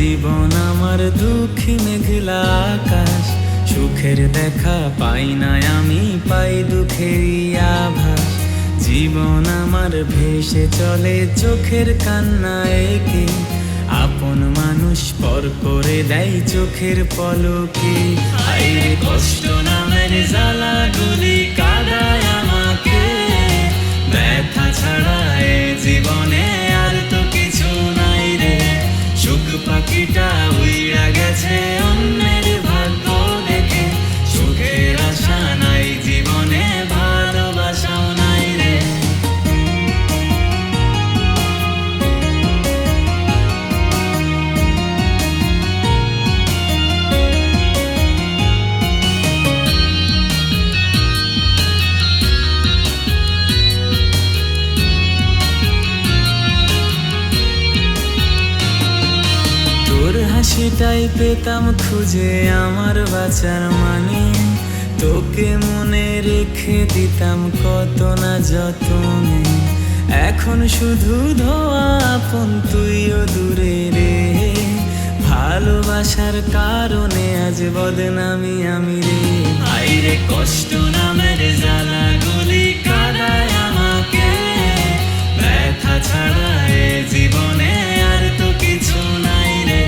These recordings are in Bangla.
জীবন আমার দুঃখী মেঘলা আকাশ, সুখের দেখা পাই না আমি, পাই দুঃখেরই আভাস। জীবন আমার ভেসে চলে চোখের কান্না এঁকে, আপন মানুষ পর করে দেয় চোখের পলকে। হায়রে কষ্ট নামের জ্বালাগুলি কাঁদায় আমাকে, ব্যথা ছাড়া এ জীবনে আর তো কিছু নাই রে। সুখ পাখিটা উইড়া গেছে অন্যের ভাগ্য দেখে, সুখের আশা নাই জীবনে, ভালোবাসাও নাই রে। তোর হাসিটাই পেতাম খুঁজে আমার বাঁচার মানে, তোকে মনে রেখে দিতাম কত না যতনে। এখন শুধু ধোয়া আপন, তুইও দূরে রে। ভালোবাসার কারণে আজ বদনামি আমি রে। হায়রে কষ্ট নামের জ্বালাগুলি কাঁদায় আমাকে, ব্যথা ছাড়া এ জীবনে আর তো কিছু নাই রে।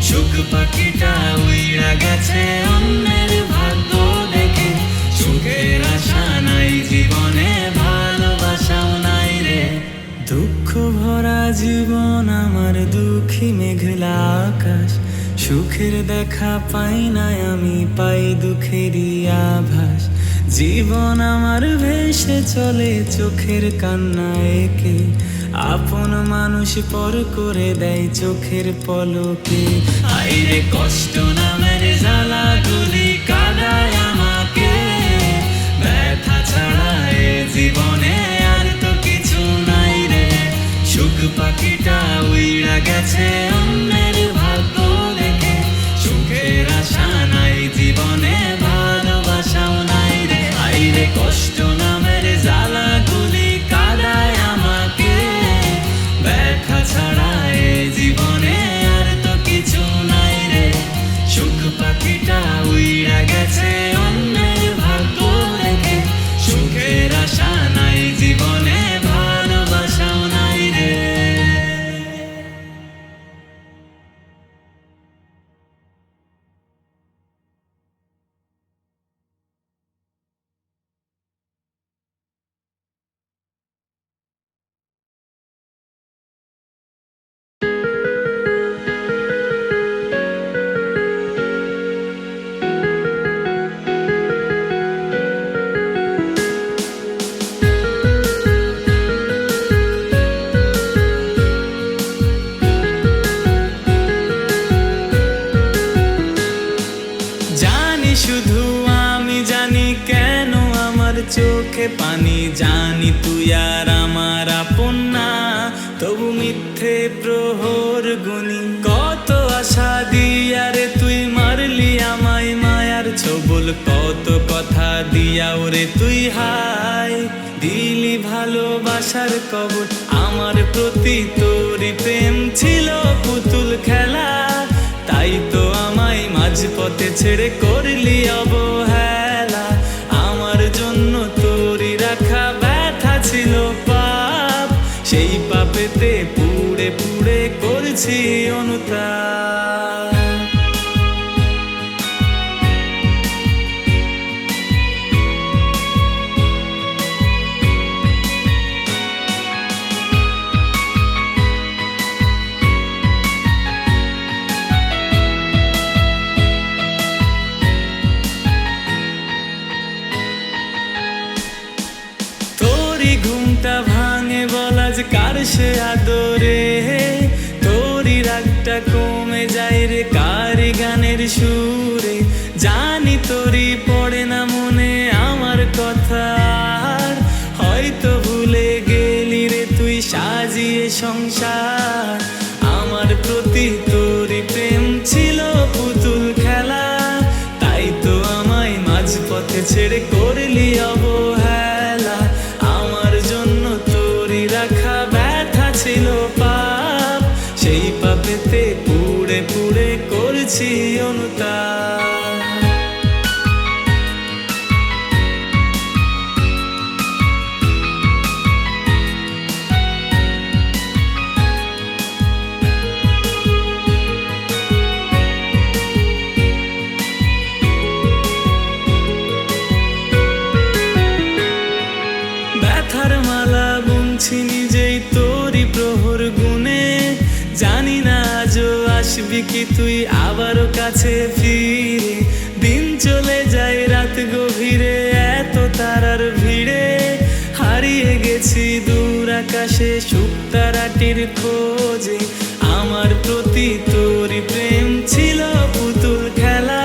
সুখ পাখিটা উইড়া গেছে অন্যের ভাগ্য দেখে, সুখের আশা নাই জীবনে, ভালোবাসাও নাই রে। দুঃখ ভরা জীবন আমার দুঃখী মেঘলা আকাশ, সুখের দেখা পাই না আমি, পাই দুঃখেরই আভাস। জীবন আমার ভেসে চলে চোখের কান্না এঁকে, আপন মানুষ পর করে দেয় চোখের পলকে। হায়রে কষ্ট নামের জ্বালাগুলি কাঁদায় আমাকে, ব্যথা ছাড়া এ জীবনে আর তো কিছু নাই রে। সুখ পাখিটা উইড়া গেছে অন্যের ভাগ্য দেখে, সুখের আশা নাই জীবনে, ভালোবাসাও নাই রে। হায়রে কষ্ট নামের জ্বালাগুলি কাঁদায় আমাকে, ব্যথা ছাড়া এ জীবনে আর তো কিছু নাই রে। সুখ পাখিটা উইড়া গেছে অন্যের ভাগ্য দেখে, সুখের আশা নাই জীবনে, ভালোবাসাও নাই রে। জানি শুধু আমি জানি কেন আমার চোখে পানি, জানি তুই আর আমার আপন না, তবু মিথ্যে প্রহর গুনি। কত আশা দিয়া রে তুই মারলি আমায় মায়ার ছোবল, কত কথা দিয়া ওরে তুই হায় দিলি ভালোবাসার কবর। আমার প্রতি তোরই প্রেম ছিল পুতুল খেলা, তাই তো আমায় মাঝপথে ছেড়ে করলি অবহেলা। আমার জন্য তোরই রাখা ব্যথা ছিল পাপ, সেই পাপেতে পুড়ে পুড়ে করছি অনুতাপ। ঘুমটা ভাঙে বলা যে কার সে আদরে, তোরই রাগটা কমে যায় রে কার গানের সুরে। জানি তোরই পড়ে না মনে আমার কথা, হয়তো ভুলে গেলি রে তুই সাজিয়ে সংসার। আমার প্রতি তোরই প্রেম ছিল পুতুল খেলা, তাই তো আমায় মাঝপথে ছেড়ে করলি অবহেলা। আমার জন্য তোরই রাখা ব্যথা ছিল পাপ, সেই পাপেতে পুড়ে আসবি কি তুই আবারও কাছে ফিরে? দিন চলে যায় রাত গভীরে, এত তারার ভিড়ে হারিয়ে গেছি দূর আকাশে শুকতারাটির খোঁজে। আমার প্রতি তোরই প্রেম ছিল পুতুল খেলা,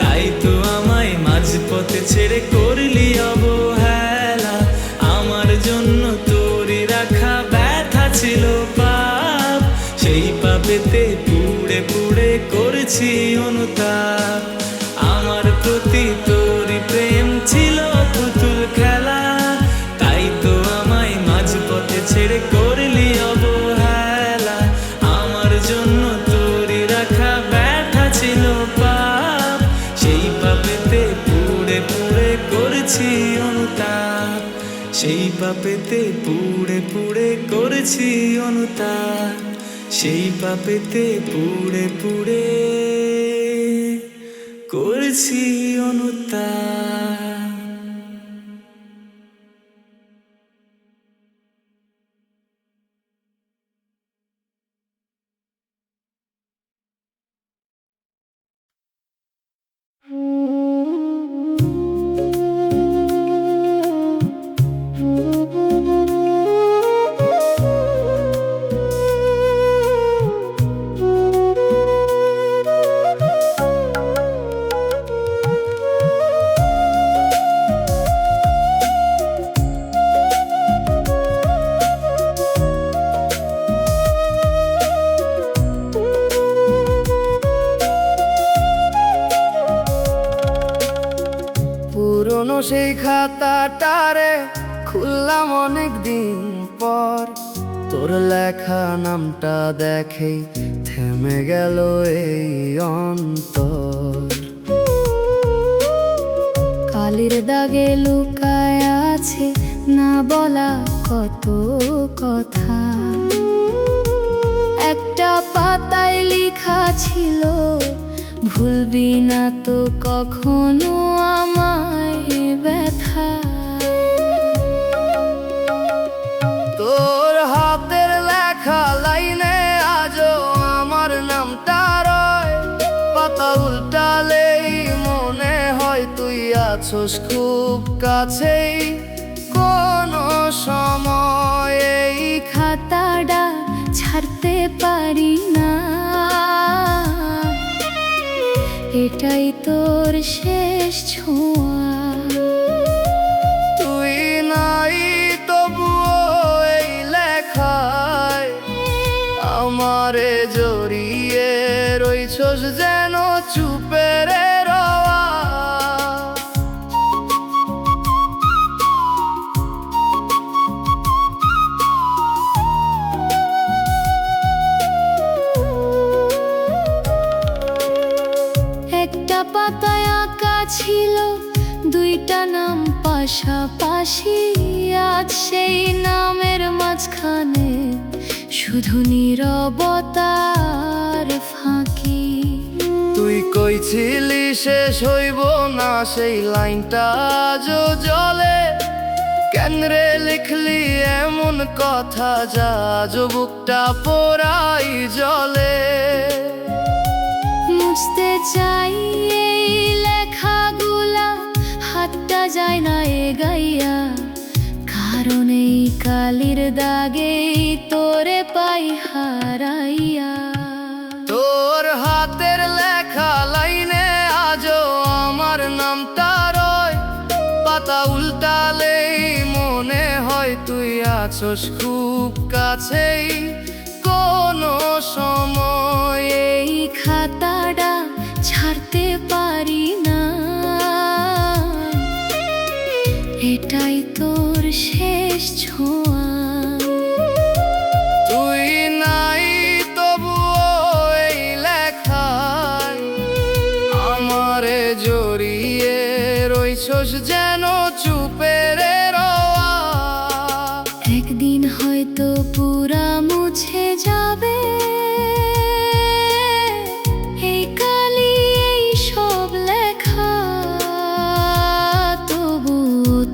তাই তো আমায় মাঝপথে ছেড়ে করলি অবহেলা। আমার জন্য তোরই রাখা ব্যথা ছিল পাপ, সেই পাপেতে পুড়ে পুড়ে করেছি অনুতাপ। আমার প্রতি তোরই প্রেম ছিল পুতুল খেলা, তাই তো আমায় মাঝপথে ছেড়ে করলি অবহেলা। আমার জন্য তোরই রাখা ব্যথা ছিল পাপ, সেই পাপেতে পুড়ে পুড়ে করেছি অনুতাপ। সেই পাপেতে পুড়ে পুড়ে করেছি অনুতাপ, সেই পাপেতে পুড়ে পুড়ে করেছি অনুতাপ। পুরনো সেই খাতাটারে খুললাম অনেক দিন পর, তোর লেখা নামটা দেখেই থেমে গেল এই অন্তর। কালির দাগে লুকায় আছে না বলা কত কথা, একটা পাতায় লেখা ছিল ভুলবি না তো কখনো আমায় ব্যথা। তোর হাতের লেখা লাইনে আজও আমার নামটা রয়, পাতা উল্টালেই মনে হয় তুই আছোস খুব কাছেই। কোনো সময় এই খাতাটা ছাড়তে পারি না, এটাই তোর শেষ ছোঁয়া। তুই নাই তবুও এই লেখায় আমারে জড়িয়ে রইছস যেন চুপে রে রওয়া। একটা পাতায় আঁকা ছিল দুইটা নাম পাশাপাশি, আজ সেই নামের মাঝখানে শুধু নীরবতার ফাঁকি। তুই কইছিলি শেষ হইব না সেই লাইনটা আজও জলে, কেন রে লিখলি এমন কথা যা আজও বুকটা পোড়াই জলে। মুছতে চাই এই লেখাগুলা, হাতটা যায় না এগাইয়া, কারণ এই কালির দাগেই তোরে পাই হারাইয়া। তোর হাতের লেখা লাইনে আজও আমার নামটা রয়, পাতা উল্টালেই মনে হয় তুই আছোস খুব কাছেই। কোনো সময় এই খাতাটা ছাড়তে পারি না, এটাই তোর শেষ ছোঁয়া। তুই নাই তবুও এই লেখায় আমারে জড়িয়ে রইছস যেন চুপে রে রওয়া। একদিন হয়তো পুরা মুছে যাবে এই কালি, এই সব লেখা, তবু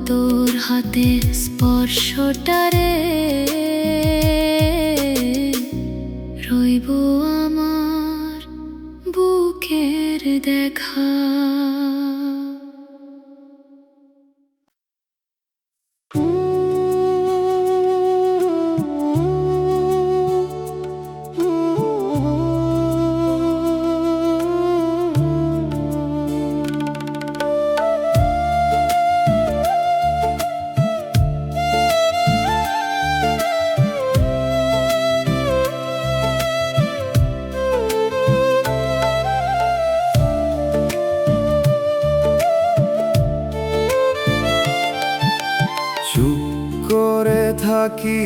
তোর হাতের স্পর্শটারে রইব আমার। থাকি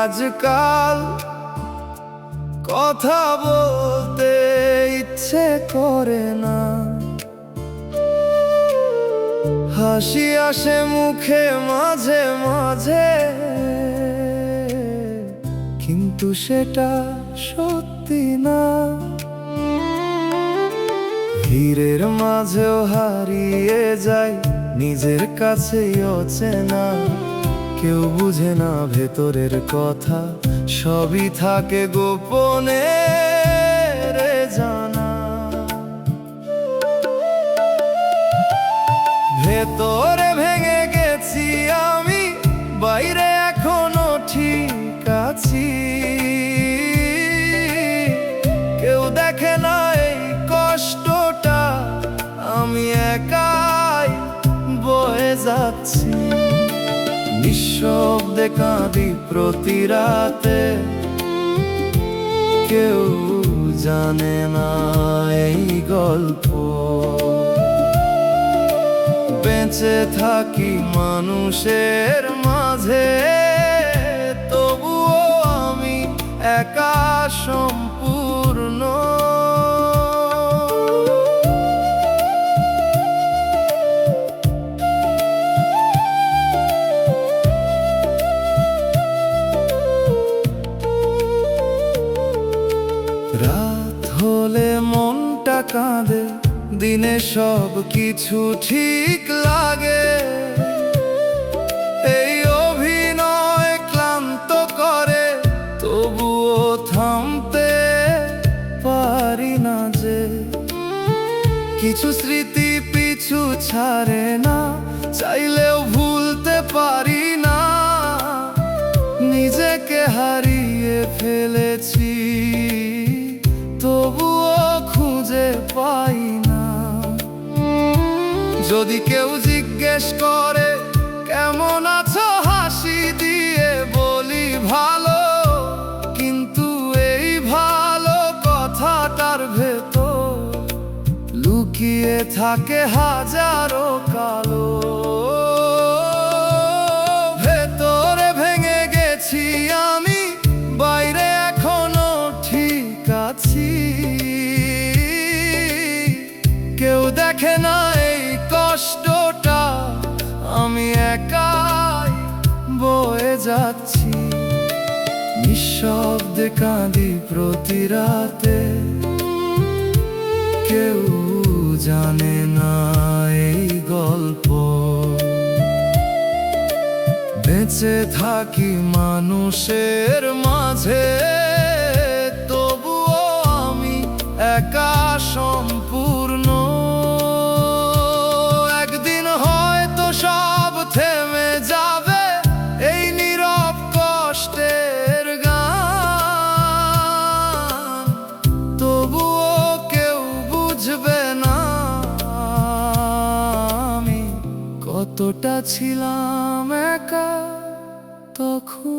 আজকাল, কথা বলতে ইচ্ছে করে না। হাসি আসে মুখে মাঝে মাঝে, কিন্তু সেটা সত্যি না। ভিড়ের মাঝেও হারিয়ে যায় নিজের কাছেই অচেনা। কেউ বুঝে না ভেতরের কথা, সবই থাকে গোপনে রে জানা। ভেতরে ভেঙে গেছি আমি, বাইরে এখনো ঠিক আছি। কেউ দেখে না এই কষ্টটা, আমি একাই বয়ে যাচ্ছি। নিঃশব্দে কাঁদি প্রতি রাতে, কেউ জানে না এই গল্প। বেঁচে থাকি মানুষের মাঝে, তবুও আমি একা সম্পূর্ণ। রাত হলে মনটা কাঁদে, দিনে সব কিছু ঠিক লাগে। এই অভিনয় ক্লান্ত করে, তবুও থামতে পারি না যে। কিছু স্মৃতি পিছু ছাড়ে না, চাইলেও ভুলতে পারি না। নিজেকে হারিয়ে ফেলেছি, তবুও খুঁজে পাই না। যদি কেউ জিজ্ঞেস করে কেমন আছো, হাসি দিয়ে বলি ভালো। কিন্তু এই ভালো কথাটার ভেতর লুকিয়ে থাকে হাজারো কালো। ভেতরে ভেঙে গেছি আমি, বাইরে এখনো ঠিক আছি। কেউ দেখে না এই কষ্টটা, আমি একাই বয়ে যাচ্ছি। নিঃশব্দে কাঁদি প্রতি রাতে, কেউ জানে না এই গল্প। বেঁচে থাকি মানুষের মাঝে, তবুও আমি একা সম্পূর্ণ। একদিন হয়তো সব থেমে যাবে, এই নীরব কষ্টের গান। তবুও কেউ বুঝবে না আমি কতটা ছিলাম একা তখন।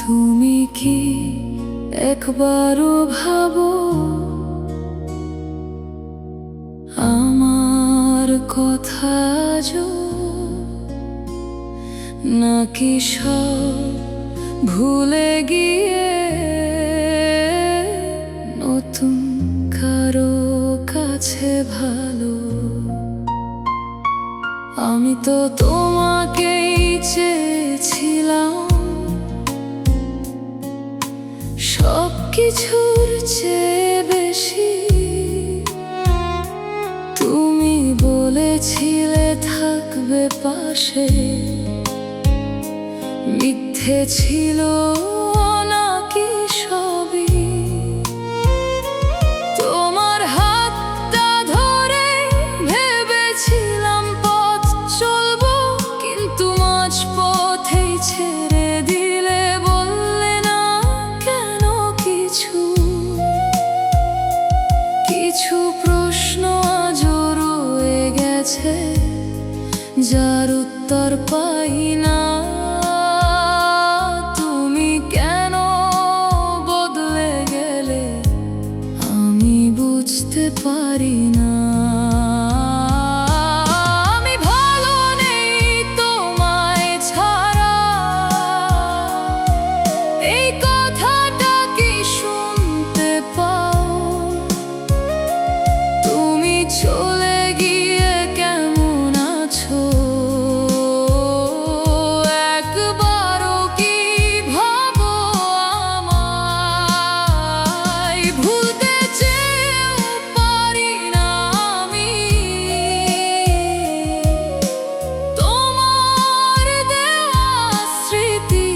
তুমি কি একবারও ভাবো আমার কথা নাকি সব ভুলে গিয়ে নতুন কারো কাছে ভালো? আমি তো তোমাকেই চেয়েছিলাম সব কিছুর চেয়ে বেশি। তুমি বলেছিলে থাকবে পাশে, মিথ্যে ছিল নাকি সবই? তোমার হাতটা ধরে ভেবেছিলাম পথ চলবো, কিন্তু মাঝ পথেই ছেড়ে দিলে, বললে না কেন কিছু। কিছু প্রশ্ন আজও আছে যার উত্তর পাই না। তুমি কেন বদলে গেলে আমি বুঝতে পারি না। আমি ভালো নেই তোমায় ছাড়া, এই কথাটা কি শুনতে পাও? তুমি চলে গিয়ে কেমন আছো একবারও কি ভাবো আমায়? ভুলতে চেয়েও পারি না আমি তোমার দেওয়া স্মৃতি।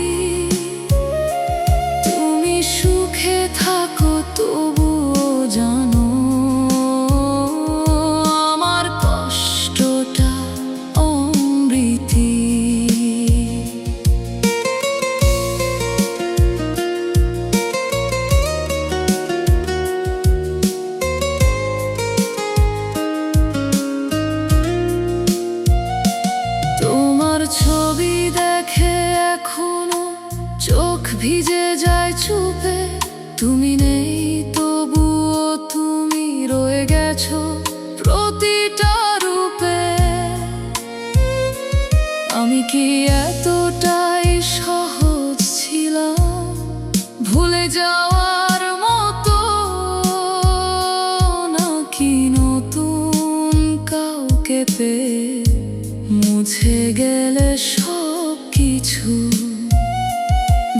তুমি সুখে থাকো তবুও জানো আমার কষ্টটা অমৃতি। তোমার ছবি দেখে এখনো চোখ ভিজে যায় চুপে। তুমি নেই তবুও তুমি রয়ে গেছো প্রতিটা রূপে। আমি কি এতটাই সহজ ছিলাম ভুলে যাওয়ার মতো, নাকি নতুন কাউকে পেয়ে মুছে গেলে সব কিছু?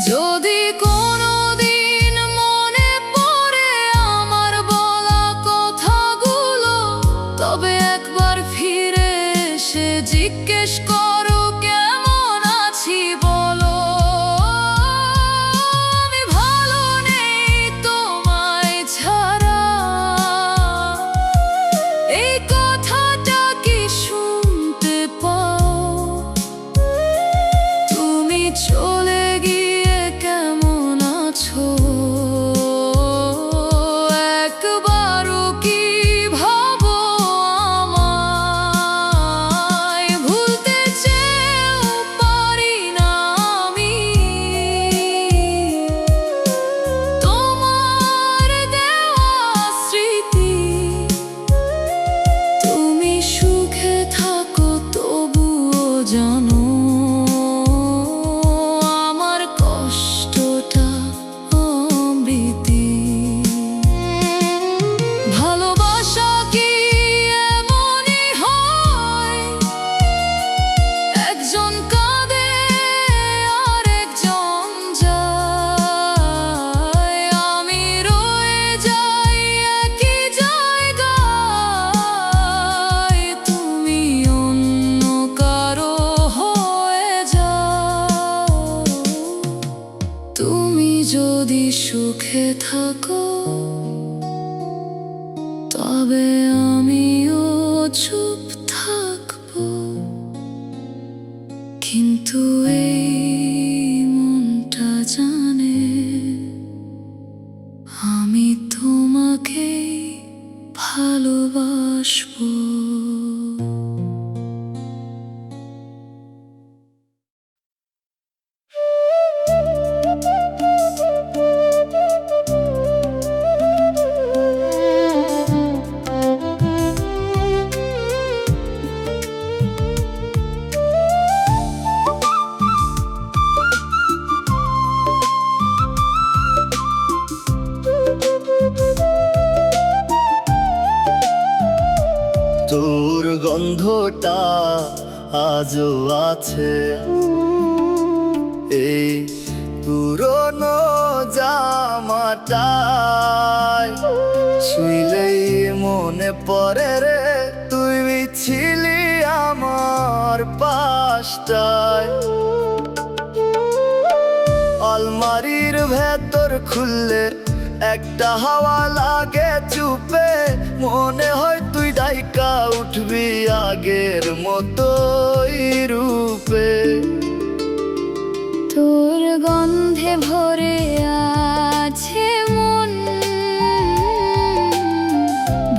যদি কোনোদিন মনে পড়ে আমার বলা কথাগুলো, তবে একবার ফিরে এসে জিজ্ঞেস করো কেমন আছি বলো। আমি ভালো নেই তোমায় ছাড়া, এই কথাটা কি শুনতে পাও? তুমি চলে গিয়ে কেমন আছো একবারও কি ভাবো আমায়? ভুলতে চেয়েও পারি না আমি তোমার দেওয়া স্মৃতি। তুমি সুখে থাকো তবুও জানো আমার কষ্টটা অমৃতি। ভালোবাসা কি এমনই হয়, একজন কাঁদে আর একজন যায়? আমি রয়ে যাই একই জায়গায়, তুমি অন্য কারো হয়ে যাও। তুমি যদি সুখে থাকো তবে আমিও চুপ থাকবো, কিন্তু এই মনটা জানে আমি তোমাকেই ভালোবাসবো। তোর গন্ধটা আজও আছে এই পুরনো জামাটায়। শুইলেই মনে পড়ে রে তুই ছিলি আমার পাশটায়। আলমারির ভেতর খুললে একটা হাওয়া লাগে চুপে, মনে হয় তুই ডাইকা উঠবি আগের মতোই রূপে। তোর গন্ধে ভরে আছে মন,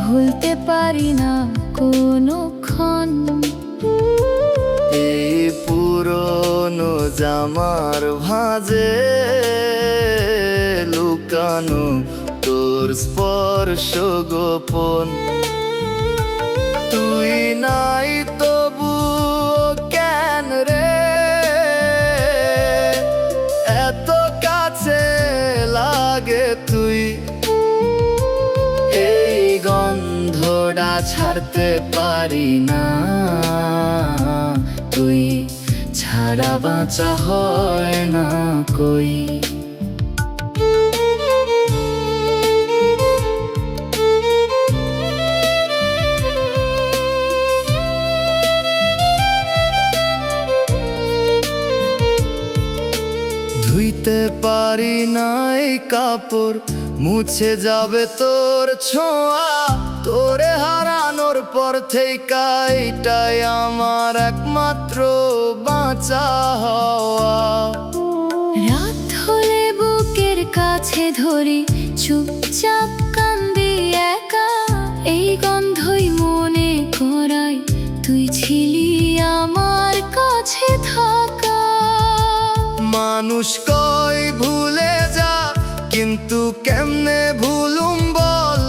ভুলতে পারি না কোনোক্ষণ। ক্ষণ। এই পুরনো জামার ভাঁজে লুকানো তোর স্পর্শ গোপন। তুই নাই তবু কেন রে এত কাছে লাগে তুই? এই গন্ধটা ছাড়তে পারি না, তুই ছাড়া বাঁচা হয় না কই। ধুইতে পারি নাই কাপড়, মুছে যাবে তোর ছোঁয়া। তোরে হারানোর পর থেকে এটাই আমার একমাত্র বাঁচা হওয়া। রাত হলে বুকের কাছে ধরি চুপচাপ কান্দি একা। এই গন্ধই মনে করাই তুই ছিলি আমার কাছে থাকা। মানুষ কই ভুলে যা, কিন্তু কেমনে ভুলুম বল?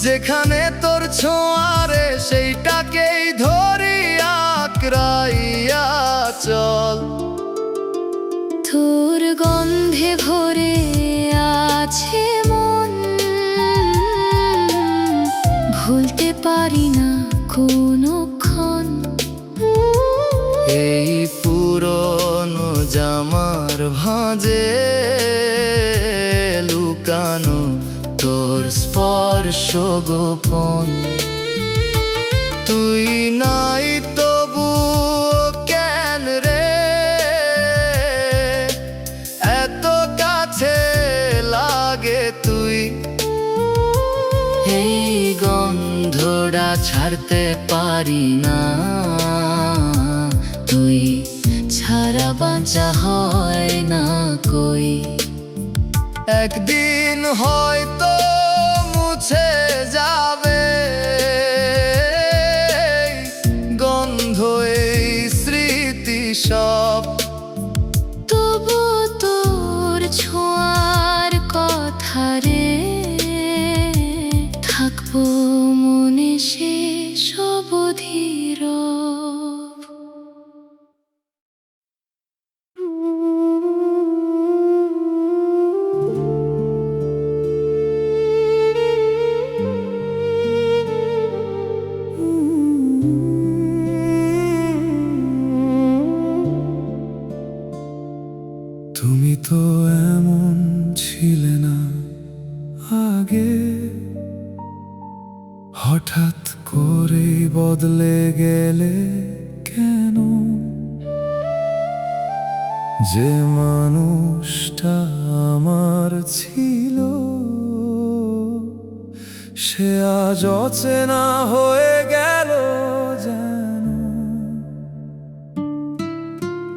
যেখানে তোর ছোঁয়ারে সেইটাকেই ধরি আঁকড়াইয়া চল। তোর গন্ধে ভরে আছে মন, ভুলতে পারি না কোনোক্ষণ। এই পুরনো জামার ভাঁজে লুকানো তোর স্পর্শ গোপন। তুই নাই তবু কেন রে এত কাছে লাগে তুই? এই গন্ধটা ছাড়তে পারি না, তুই ছাড়া বাঁচা হয় না কই। একদিন হয়তো মুছে যাবে গন্ধ এই স্মৃতি সব। তবু তোর ছোঁয়ার কথা রে থাকবো মনে শেষ অবধির। তুমি তো এমন ছিলে না আগে, হঠাৎ করে বদলে গেলে কেন? যে মানুষটা আমার ছিল সে আজ অচেনা হয়ে গেল যেন।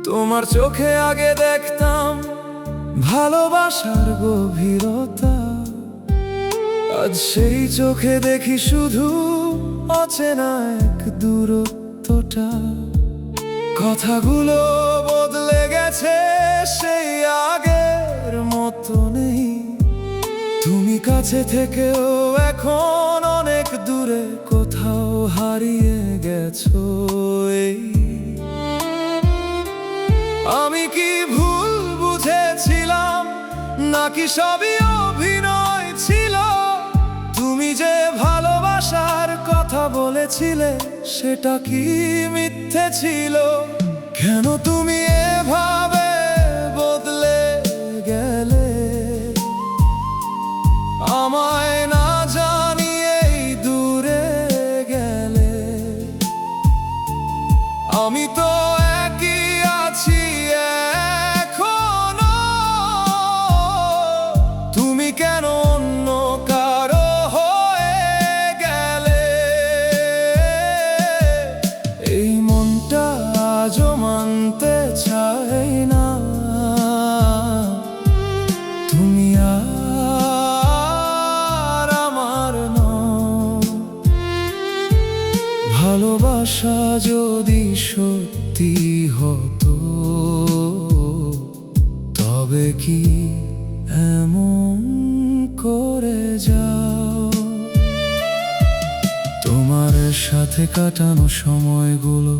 তোমার চোখে আগে দেখতাম ভালোবাসার গভীরতা, আজ সেই চোখে দেখি শুধু অচেনা এক দূরত্বটা। কথাগুলো বদলে গেছে সেই আগের মতো নেই। তুমি কাছে থেকেও এখন অনেক দূরে কোথাও হারিয়ে গেছো। এই আমি কি ভুল বুঝেছিলাম নাকি সবই অভিনয় ছিল? তুমি যে ভালোবাসার কথা বলেছিলে সেটা কি মিথ্যে ছিল? কেন তুমি এভাবে বদলে গেলে আমায় না জানিয়েই দূরে গেলে? আমি তো একই আছি এখনো, তুমি কেন অন্য কারো হয়ে গেলে? এই মনটা আজও মানতে চাই না তুমি আর ভালোবাসা যদি সত্যি হতো, তবে কি এমন করে যাও? তোমার সাথে কাটানো সময়গুলো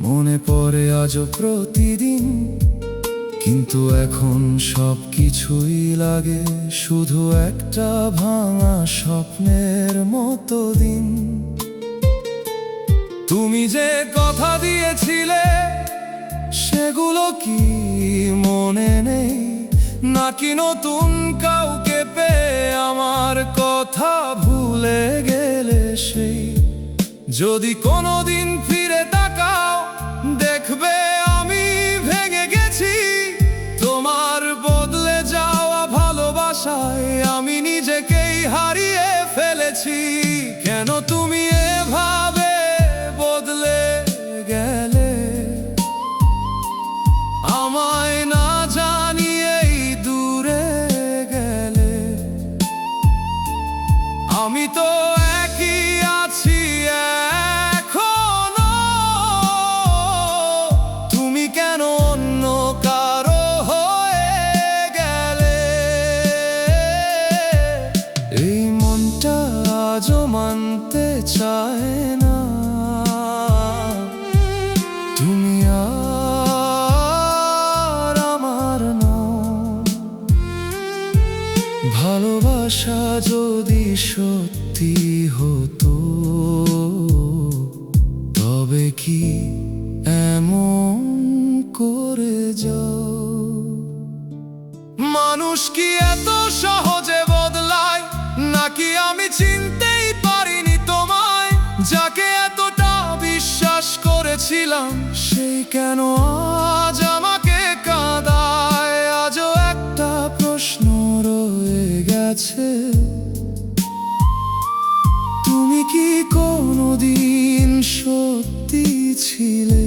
মনে পড়ে আজও প্রতিদিন, কিন্তু এখন সব কিছুই লাগে শুধু একটা ভাঙা স্বপ্নের মতো দিন। তুমি যে কথা দিয়েছিলে সেগুলো কি মনে নেই, নাকি নতুন কাউকে পেয়ে আমার কথা ভুলে গেলে সেই? যদি কোনোদিন ফিরে তাকাও দেখবে আমি ভেঙে গেছি, তোমার বদলে যাওয়া ভালোবাসায় আমি নিজেকেই হারিয়ে ফেলেছি। কেন তুমি এভাবে বদলে গেলে, আমায় না জানিয়েই দূরে গেলে? আমি তো একই আছি এখনো, তুমি কেন অন্য কারো হয়ে গেলে? এই মনটা আজও মানতে চায় না তুমি আর আমার নও। ভালোবাসা যদি সত্যি হতো, তবে কি এমন করে যাও? মানুষ কি এত সহজে বদলায়, নাকি আমি চিনতেই পারিনি তোমায়? যাকে এতটা বিশ্বাস করেছিলাম সেই কেন আজ আমাকে কাঁদায়? আজও একটা প্রশ্ন রয়ে গেছে, তুমি কি কোনোদিন সত্যি ছিলে,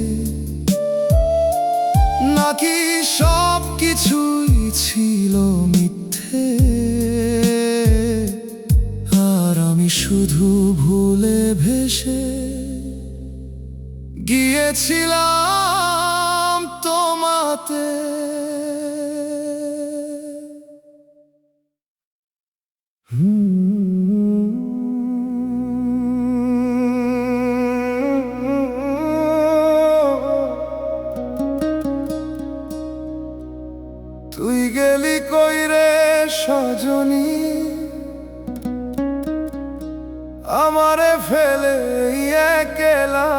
নাকি সব কিছুই ছিল মিথ্যে? আর আমি শুধু ভুলে ভেসে গিয়েছিলাম তোমাতে। তুই গেলি কই রে সজনী, আমারে ফেলে একলা?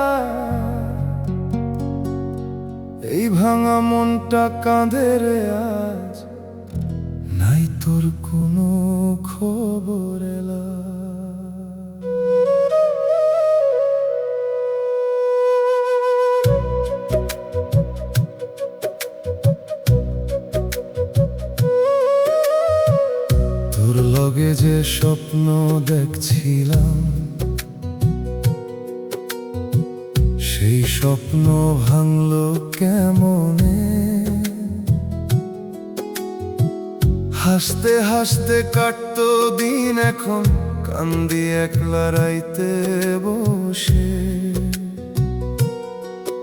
এই ভাঙা মনটা কাঁদে রে আজ, নাই তোর কোনো খবর এলা? তোর লগে যে স্বপ্ন দেখছিলাম, সেই স্বপ্ন ভাঙলো কেমনে? হাসতে হাসতে কাটতো দিন, এখন কান্দি একলা রাইতে বসে।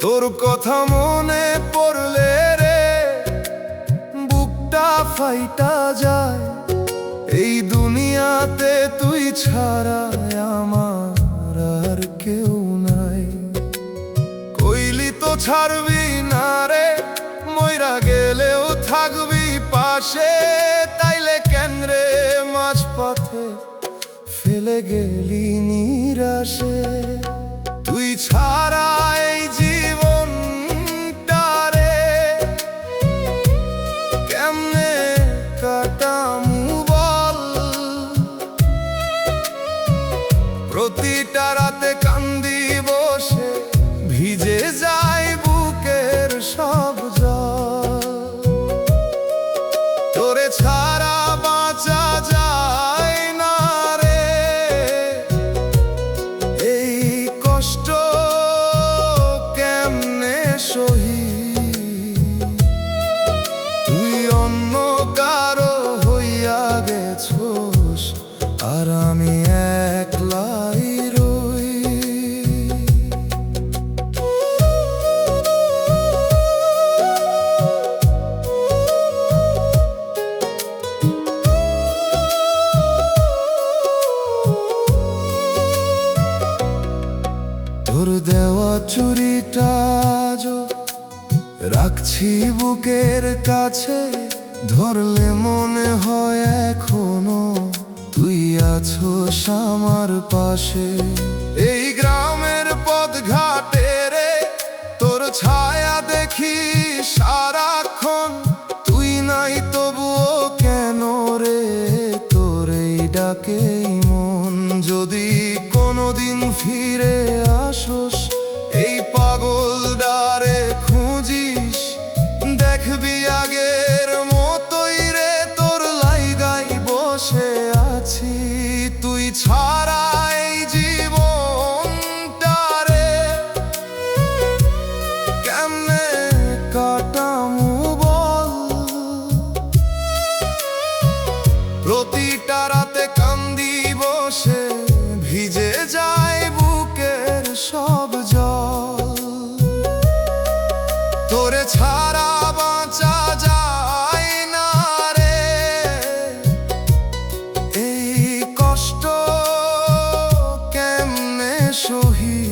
তোর কথা মনে পড়লে রে বুকটা ফাইটা যায়। এই দুনিয়াতে তুই ছাড়া আমার আর কেউ নাই। কইলি তো ছাড়বি না রে, মইরা গেলেও থাকবি পাশে। তাইলে কেন রে মাঝপথে ফেলে গেলি নিরাশে? তুই ছাড়া এই জীবনটারে কেমনে কাটামু বল? প্রতিটা রাতে কান্দি বসে, ভিজে যায় বুকের সব জল। তোরে ছাড়া বাঁচা যায় না রে, এই কষ্ট কেমনে সহি? তুই অন্য কারো হইয়া গেছোস, আর আমি একলাই রই। চুরিটা রাখছি বুকের কাছে, ধরলে মনে হয় এখনো তুই আছোস আমার পাশে। এই গ্রামের পথ ঘাটে রে তোর ছায়া দেখি সারাক্ষণ, তুই নাই তবুও কেন রে তোর এই ডাকেই মন। যদি কোনোদিন ফিরে আসোস এই পাগল ডারে খুঁজিস, দেখবি আগের মতোই রে তোর লাইগাই বসে আছি। তুই ছাড়া এই জীবনটারে কেমনে কাটামু বল। প্রতিটা রাতে কান্দি বসে, ভিজে যায় বুকের সব জল। তোরে ছাড়া বাঁচা যায় না রে, এই কষ্ট কেমনে সহি।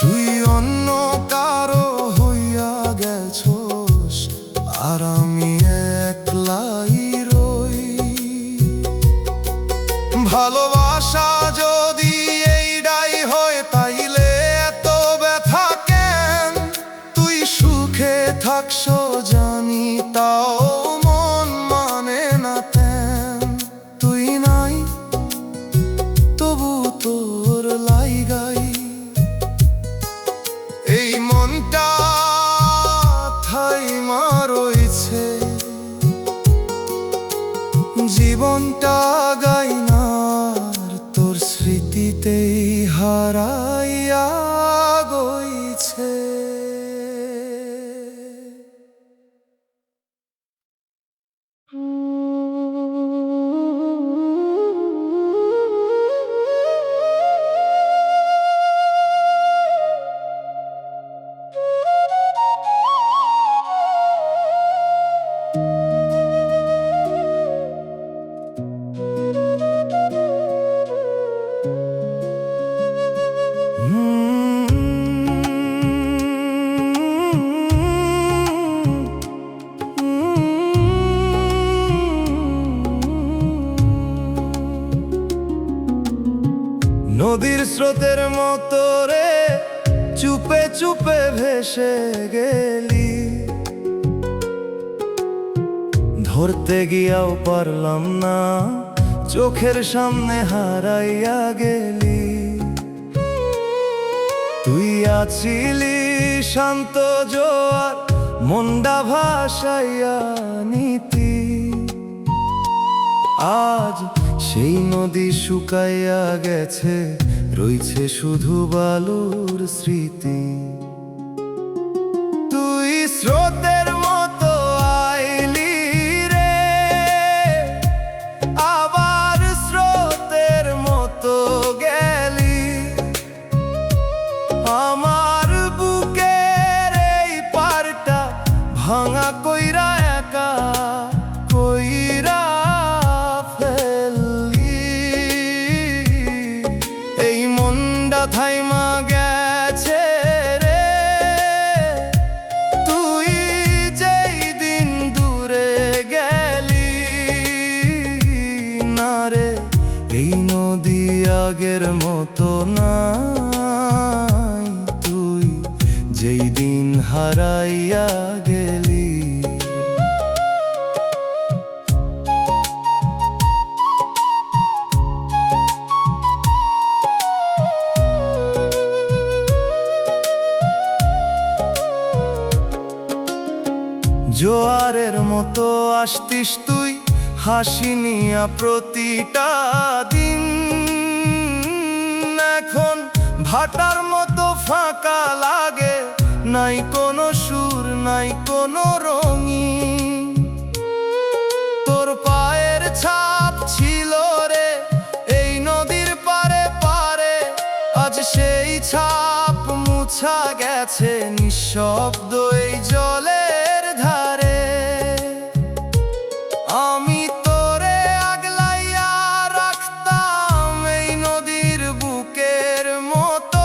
তুই অন্য কারো হইয়া গেছোস আর আমি একলাই রই। ভালোবাসা যদি এইটাই হয় তাইলে এত ব্যথা কেন। তুই সুখে থাকস জানি তাও মন মানে না তেন। তুই নাই তবু তোর লাইগাই এই মনটা থাইমা রইছে। জীবনটা গাইনার তোর স্মৃতিতেই হারাইয়া গইছে। নদীর স্রোতের মতো রে চুপে চুপে ভেসে গেলি, ধরতে গিয়াও পারলাম না চোখের সামনে হারাইয়া গেলি। তুই আছিলি শান্ত জোয়ার মনটা ভাসাইয়া নিতি। আজ সেই নদী শুকাইয়া গেছে, রইছে শুধু বালুর স্মৃতি। তুই স্রোতের মতো আইলি রে, আবার স্রোতের মতো গেলি। আমার বুকের এই পারটা ভাঙা কইরা একা কইরা থাইমা গেছে রে। তুই যেই দিন দূরে গেলি না রে, এই নদী আগের মতো নাই। তুই যেই দিন হারাইয়া গেলি। জোয়ারের মতো আসতিস তুই, হাসি নিয়া প্রতিটা দিন। এখন ভাটার মতো ফাঁকা লাগে, নাই কোনো সুর নাই কোনো রঙিন। তোর পায়ের ছাপ ছিল রে এই নদীর পারে পারে, আজ সেই ছাপ মুছা গেছে নিঃশব্দ এই জলের ধারে। আমি তোরে আগলাইয়া রাখতাম এই নদীর বুকের মতো,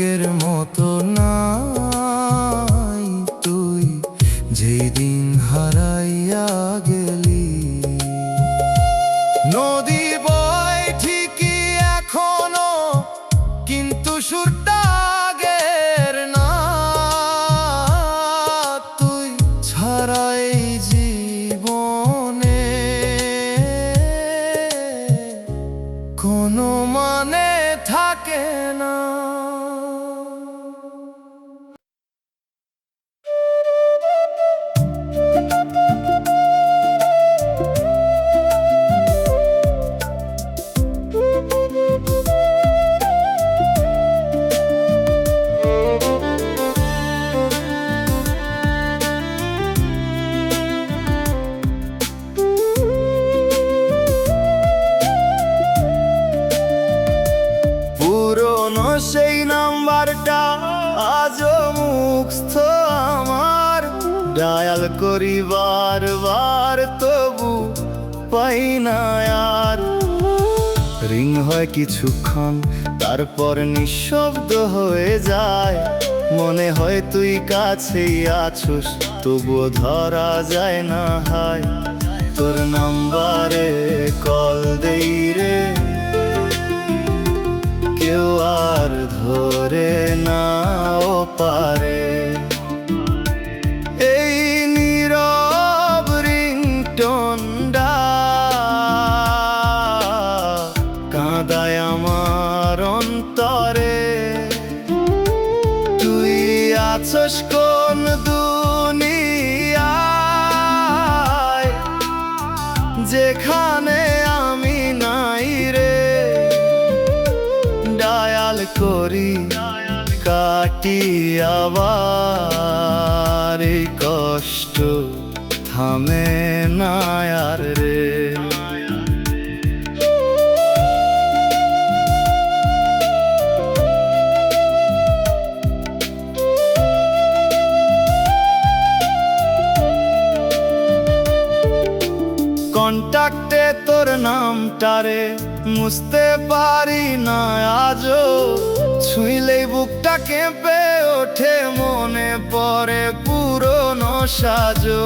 আগের মতো নাই, তুই যেই দিন হারাইয়া গেলি। নদী বয় ঠিকই এখনো, কিন্তু সুরটা আগের না। তুই ছাড়াই জীবনে কোনো মানে থাকে না। পুরনো সেই নাম্বারটা আজও মুখস্থ আমার, ডায়াল করি বারবার তবু পাই না আর। রিং হয় কিছুক্ষণ, তারপর নিঃশব্দ হয়ে যায়। মনে হয় তুই কাছেই আছোস, তবুও ধরা যায় না। হায় তোর নাম্বারে কল দেই রে, কেউ আর ধরে নাও পারে। এই নীরব রিংটোনটা কাঁদায় আমার অন্তরে। তুই আছোস কোন দুনিয়ায়, যেখানে আমি নাই রে। ডায়াল করি কাটি আবার, এই কষ্ট থামে না আর রে। কন্টাক্টে তোর নামটারে মুছতে পারি না আজও। ছুঁইলেই বুকটা কেঁপে ওঠে, মনে পড়ে পুরনো সাজো।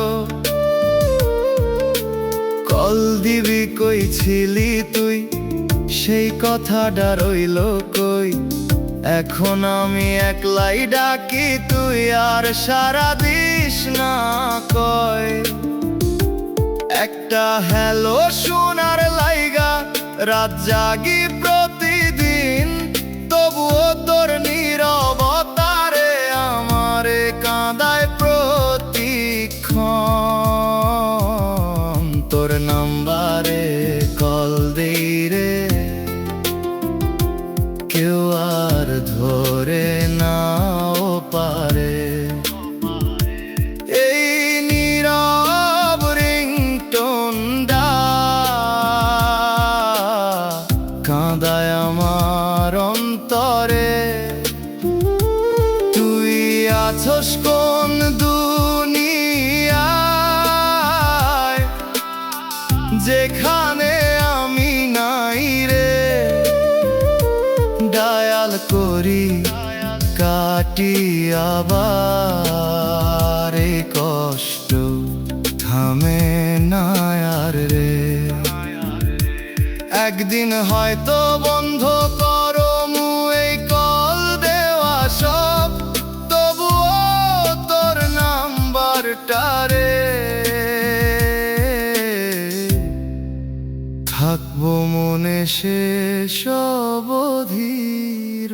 কল দিবি কই ছিলি তুই, সেই কথাটা রইল কই। এখন আমি একলাই ডাকি, তুই আর সারা দিস না কয়। একটা হ্যালো শোনার লাইগা রাত জাগি প্রতিদিন, তবুও তোর নীরবতারে আমারে কাঁদায় প্রতিক্ষণ। তোর নাম্বারে কল দেই রে, কেউ আর ধরে নাও পারে। এই নীরব রিংটোনটা কাঁদায় আমার অন্তরে। তুই আছোস কোন দুনিয়ায়, যেখানে আমি নাই রে। ডায়াল করি কাটি আবার, এই কষ্ট থামে না আর রে। একদিন হয়তো বন্ধ করমু এই কল দেওয়া সব, তবুও তোর নাম্বারটারে থাকবো মনে শেষ অবধির।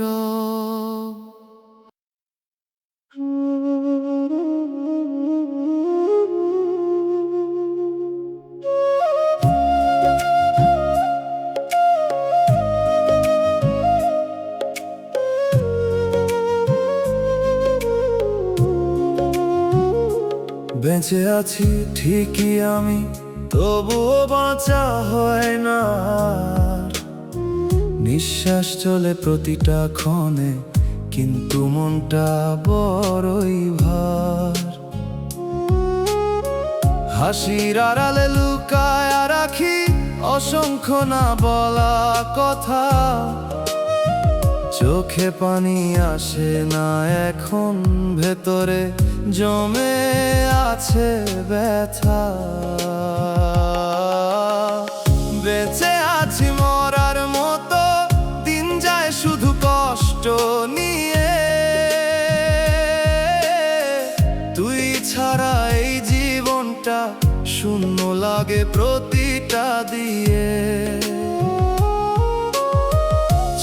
বেঁচে আছি ঠিকই আমি, তবুও বাঁচা হয় না। নিঃশ্বাস চলে প্রতিটা ক্ষণে, কিন্তু মনটা বড়ই ভার। হাসির আড়ালে লুকায় রাখি অসংখ্য না বলা কথা। চোখে পানি আসে না এখন, ভেতরে জমে আছে ব্যথা। বেঁচে আছি মরার মতো, দিন যায় শুধু কষ্ট নিয়ে। তুই ছাড়া এই জীবনটা শূন্য লাগে প্রতিটা দিয়ে।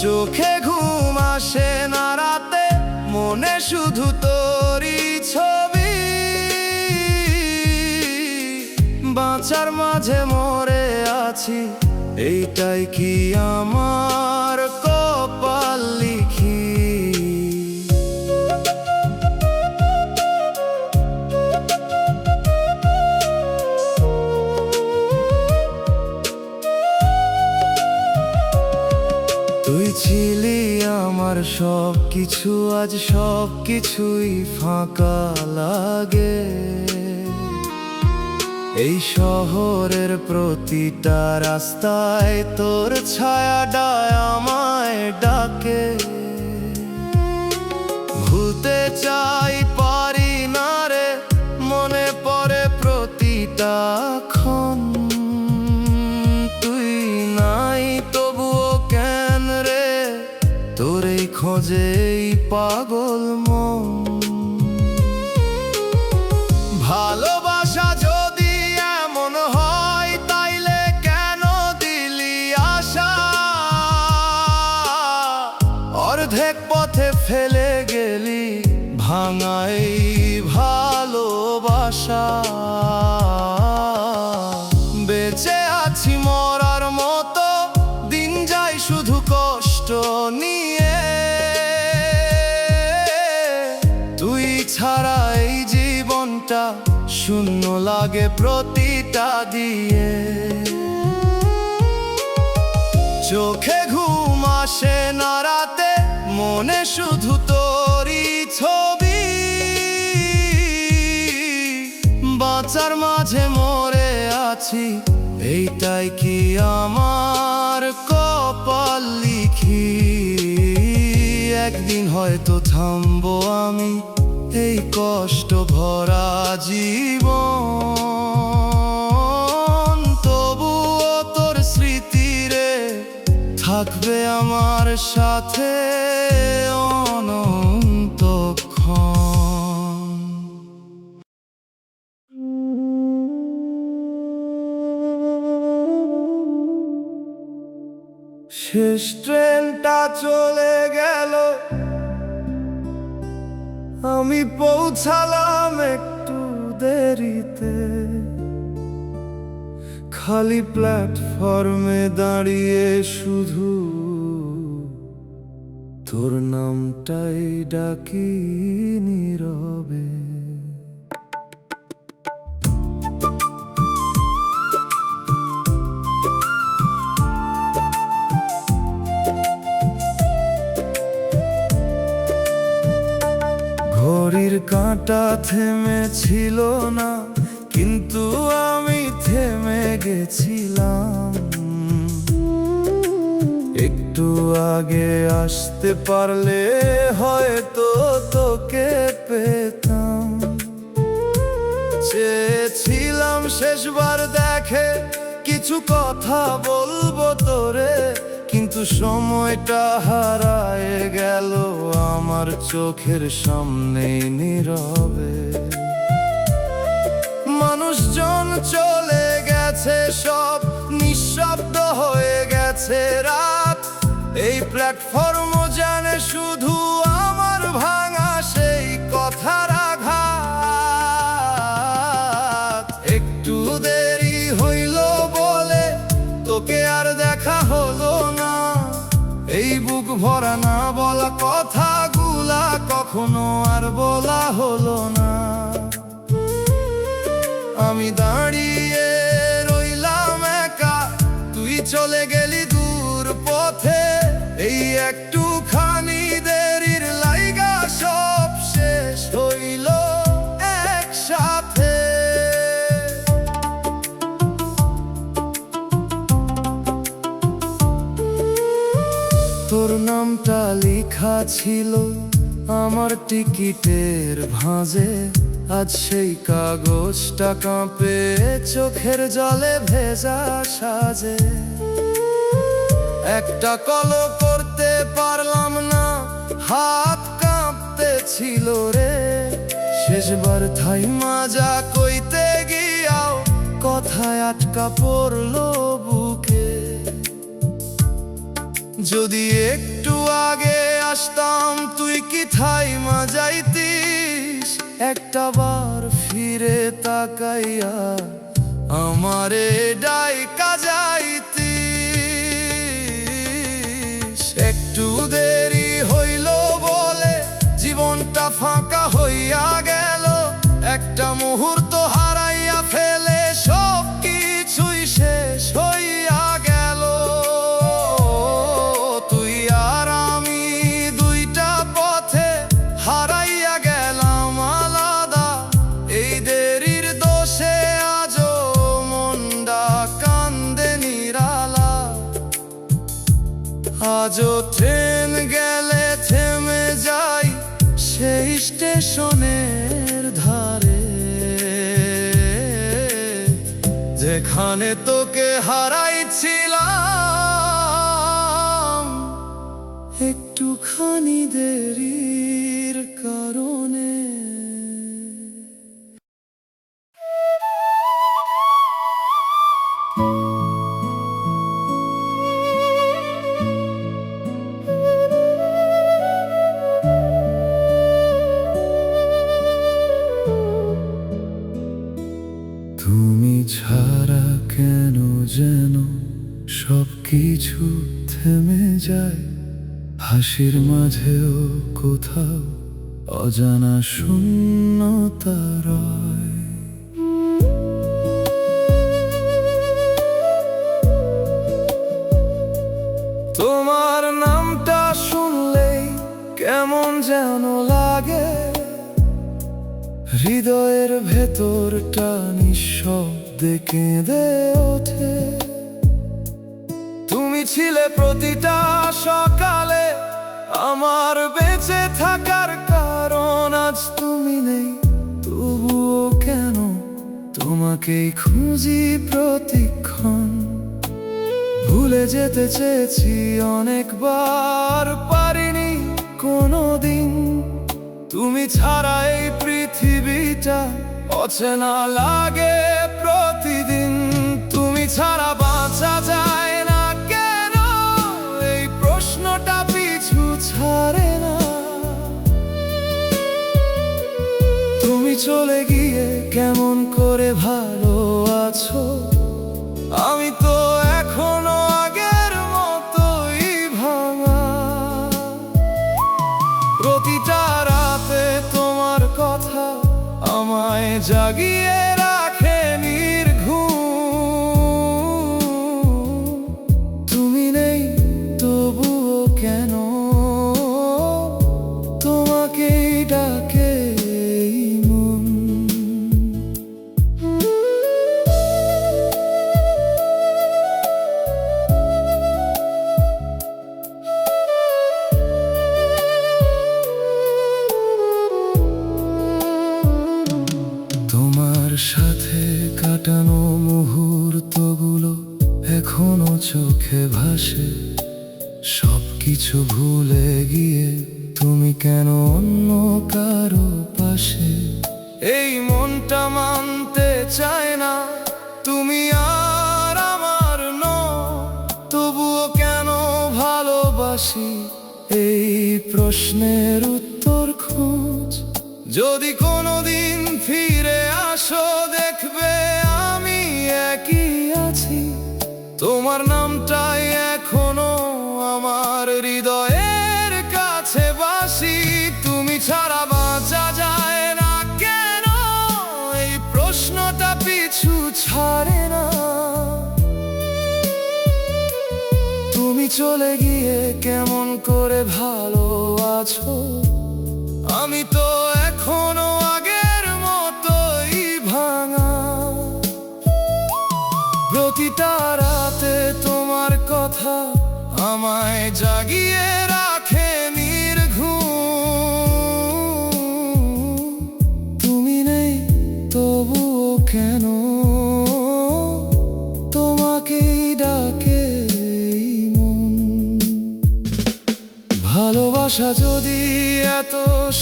চোখে ঘুম আসে না রাতে, মনে শুধু তোরই ছবি। বাঁচার মাঝে মরে আছি, এইটাই কি আমার কপাল লিখি। তুই ছিলি আমার সব কিছু, আজ সব কিছুই ফাঁকা লাগে। এই শহরের প্রতিটা রাস্তায় তোর ছায়াটা আমায় ডাকে। ভুলতে চাই পারি না রে, মনে পড়ে প্রতিটা ক্ষণ। তুই নাই তবুও কেন রে, তোর এই খোঁজেই পাগল মন। ভালোবাসা যদি এমন হয়, তাইলে কেন দিলি আশা? অর্ধেক পথে ফেলে গেলি, ভাঙাই ভালোবাসা। বেঁচে আছি মরার মতো, দিন যায় শুধু কষ্ট নিয়ে। তুই ছাড়া এই জীবনটা শূন্য লাগে প্রতিটা দিয়ে। চোখে ঘুম আসে না রাতে, মনে শুধু তোরই ছবি। বাঁচার মাঝে মরে আছি, এইটাই কি আমার কপাল লিখি। একদিন হয়তো থামবো আমি এই কষ্ট ভরা জীবন। তবুও তোর স্মৃতি রে থাকবে আমার সাথে অনন্তক্ষণ। শেষ ট্রেনটা চলে গেল, আমি পৌঁছালাম একটু দেরিতে। খালি প্ল্যাটফর্মে দাঁড়িয়ে শুধু তোর নামটাই ডাকি নীরবে। ঘড়ির কাঁটা থেমেছিল না, কিন্তু আমি থেমে গেছিলাম। একটু আগে আসতে পারলে হয়তো তোকে পেতাম। চেয়েছিলাম শেষবার দেখে কিছু কথা বলবো তোরে, কিন্তু সময়টা হারায় গেল আমার চোখের সামনে নীরবে। মানুষজন চলে গেছে সব, নিঃশব্দ হয়ে গেছে রাত। এই প্ল্যাটফর্ম জানে শুধু আমার ভাঙা সেই কথার আঘাত। একটু দেরি হইল বলে তোকে আর দেখা হলো না। এই বুক ভরা না বলা কথাগুলা কখনো আর বলা হলো না। আমি দাঁড়িয়ে রইলাম একা, তুই চলে গেলি দূর পথে। এই একটুখানি দেরির লাইগা সব শেষ হইল একসাথে। তোর তোর নামটা লেখা ছিল আমার টিকিটের ভাঁজে, আজ সেই কাগজটা কাঁপে চোখের জলে ভেজা সাজে। একটা কলও করতে পারলাম না, হাত কাঁপতে ছিল রে। শেষবার থাই মাজা কইতে গিয়াও কথায় আটকা পড়লো বুকে। যদি একটু আগে আসতাম তুই কি থাই মাজাইতিস, একটা বার ফিরে তাকাইয়া আমারে ডাইকা যাইতিস। একটু দেরি হইল বলে জীবনটা ফাঁকা হইয়া গেল, একটা মুহূর্ত হারাইয়া ফেলে সব কিছুই শেষ হইয়া গেল। তুই আর আমি দুইটা পথে হারাইয়া গেলাম আলাদা, এই দেরির দোষে আজও মনটা কান্দে নিরালা। আজও ট্রেন গেলে থেমে যাই সেই স্টেশনের ধারে, যেখানে তোকে হারাইছিলাম একটুখানি দেরির কারণে। তুমি ছাড়া কেন যেন সব কিছু থেমে যায়, হাসির মাঝেও কোথাও অজানা শূন্যতা রয়। তোমার নামটা শুনলেই কেমন যেন লাগে, হৃদয়ের ভেতরটা নিঃশব্দে কেঁদে ওঠে। তুমি ছিলে প্রতিটা সকালে আমার বেঁচে থাকার কারণ, আজ তুমি নেই তবুও কেন তোমাকেই খুঁজি প্রতিক্ষণ। ভুলে যেতে চেয়েছি অনেকবার, পারিনি কোনোদিন। তুমি ছাড়া এই পৃথিবীটা অচেনা লাগে প্রতিদিন। তুমি ছাড়া বাঁচা যায় না কেন, এই প্রশ্নটা পিছু ছাড়ে না। তুমি চলে গিয়ে কেমন করে ভালো আছো, আমি তো এখনো আগের মতোই ভাঙা। প্রতিটা রাতে তোমার কথা আমায় জাগিয়ে রাখে নির্ঘুম। তুমি নেই তবুও কেন তোমাকেই ডাকে এই মন। তোমার সাথে কাটানো মুহূর্তগুলো এখনো চোখে ভাসে, সবকিছু ভুলে গিয়ে তুমি কেন অন্য কারো পাশে। এই মনটা মানতে চায় না তুমি আর আমার নও, তবুও কেন ভালোবাসি এই প্রশ্নের উত্তর খোঁজ। যদি কোনোদিন ফিরে আসো দেখবে আমি একই আছি, তোমার নামটাই এখনো আমার হৃদয়ের কাছে বাসি। তুমি ছাড়া বাঁচা যায় না কেন, এই প্রশ্নটা পিছু ছাড়ে না। তুমি চলে গিয়ে কেমন করে ভালো আছো, আমি তো এখনো আগের মতোই ভাঙা। প্রতিটা রাতে তোমার কথা আমায় জাগিয়ে কেন তোমাকেই ডাকে এই মন। ভালোবাসা যদি এত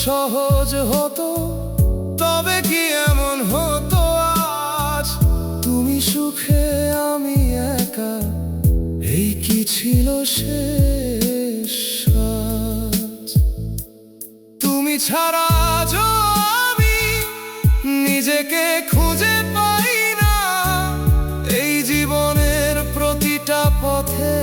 সহজ হতো তবে কি এমন হতো আজ? তুমি সুখে আমি একা, এই কি ছিল শেষ আজ? তুমি ছাড়া আজও আমি নিজেকে খুঁজে পাই না, এই জীবনের প্রতিটা পথে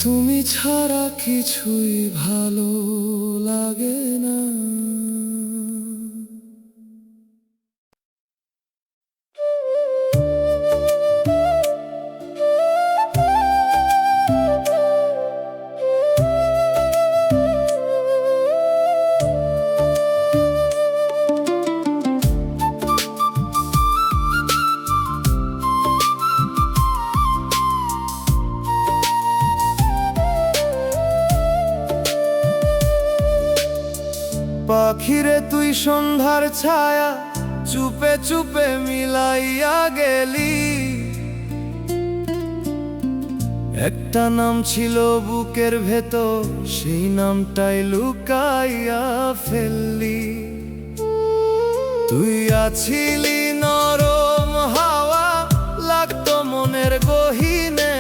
তুমি ছাড়া কিছুই ভালো লাগে না। পাখিরে তুই সন্ধ্যার ছায়া চুপে চুপে মিলাইয়া গেলি, একটা নাম ছিল বুকের ভেতর, সেই নামটাই লুকাইয়া ফেললি। তুই আছিলি নরম হাওয়া, লাগতো মনের গহীনে,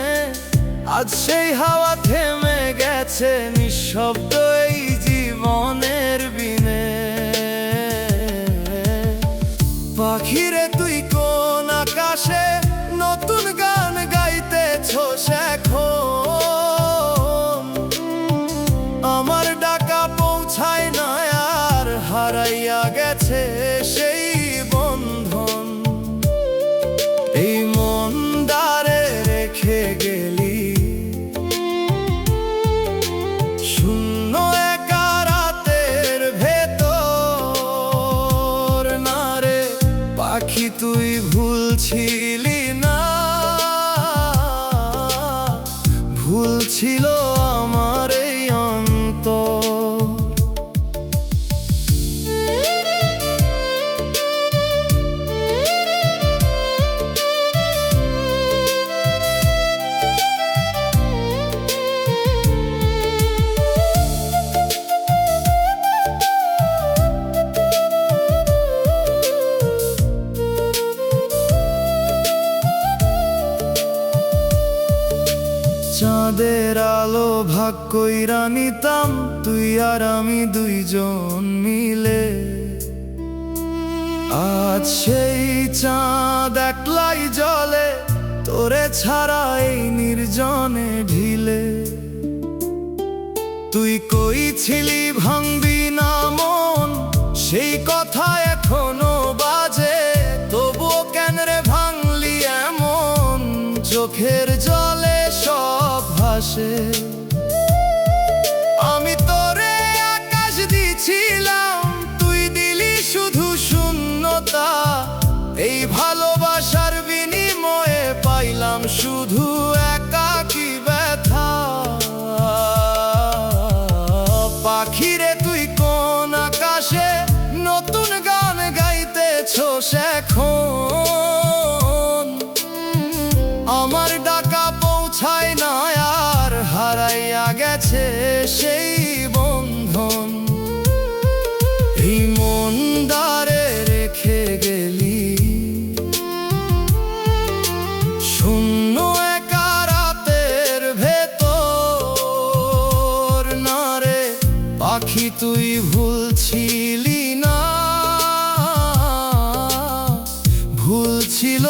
আজ সেই হাওয়া থেমে গেছে নিঃশব্দ এই জীবনের বিনে। পাখিরে তুই কোন আকাশে নতুন গান গাইতেছোস এখন? আমার ডাকা পৌঁছায় না আর হারাইয়া গেছে সেই বন্ধন। এই মন দ্বারে রেখে গেলি শূন্য একা রাতের ভেতর, না রে পাখি তুই ভুলছিলি না, ভুল ছিল আমার এই অন্তর। চাঁদের আলো ভাগ কইরা নিতাম তুই আর আমি দুইজন মিলে, আজ সেই চাঁদ একলাই জ্বলে তোরে ছাড়া এই নির্জনে ঢিলে। তুই কই ছিলি ভাঙবি না মন, সেই কথা এখনো বাজে, তবুও কেন রে ভাঙলি এমন? চোখের জলে সব ভাসে, আমি তোরে আকাশ দিছিলাম, তুই দিলি শুধু শূন্যতা। এই ভালোবাসার বিনিময়ে পাইলাম শুধু একাকী ব্যথা। পাখিরে তুই কোন আকাশে নতুন গান গাইতেছোস এখন? আমার ডাকা পৌঁছায় না আর হারাইয়া গেছে সেই বন্ধন। এই মন দ্বারে রেখে গেলি শূন্য একা রাতের ভেতর, না রে পাখি তুই ভুলছিলি না, ভুল ছিল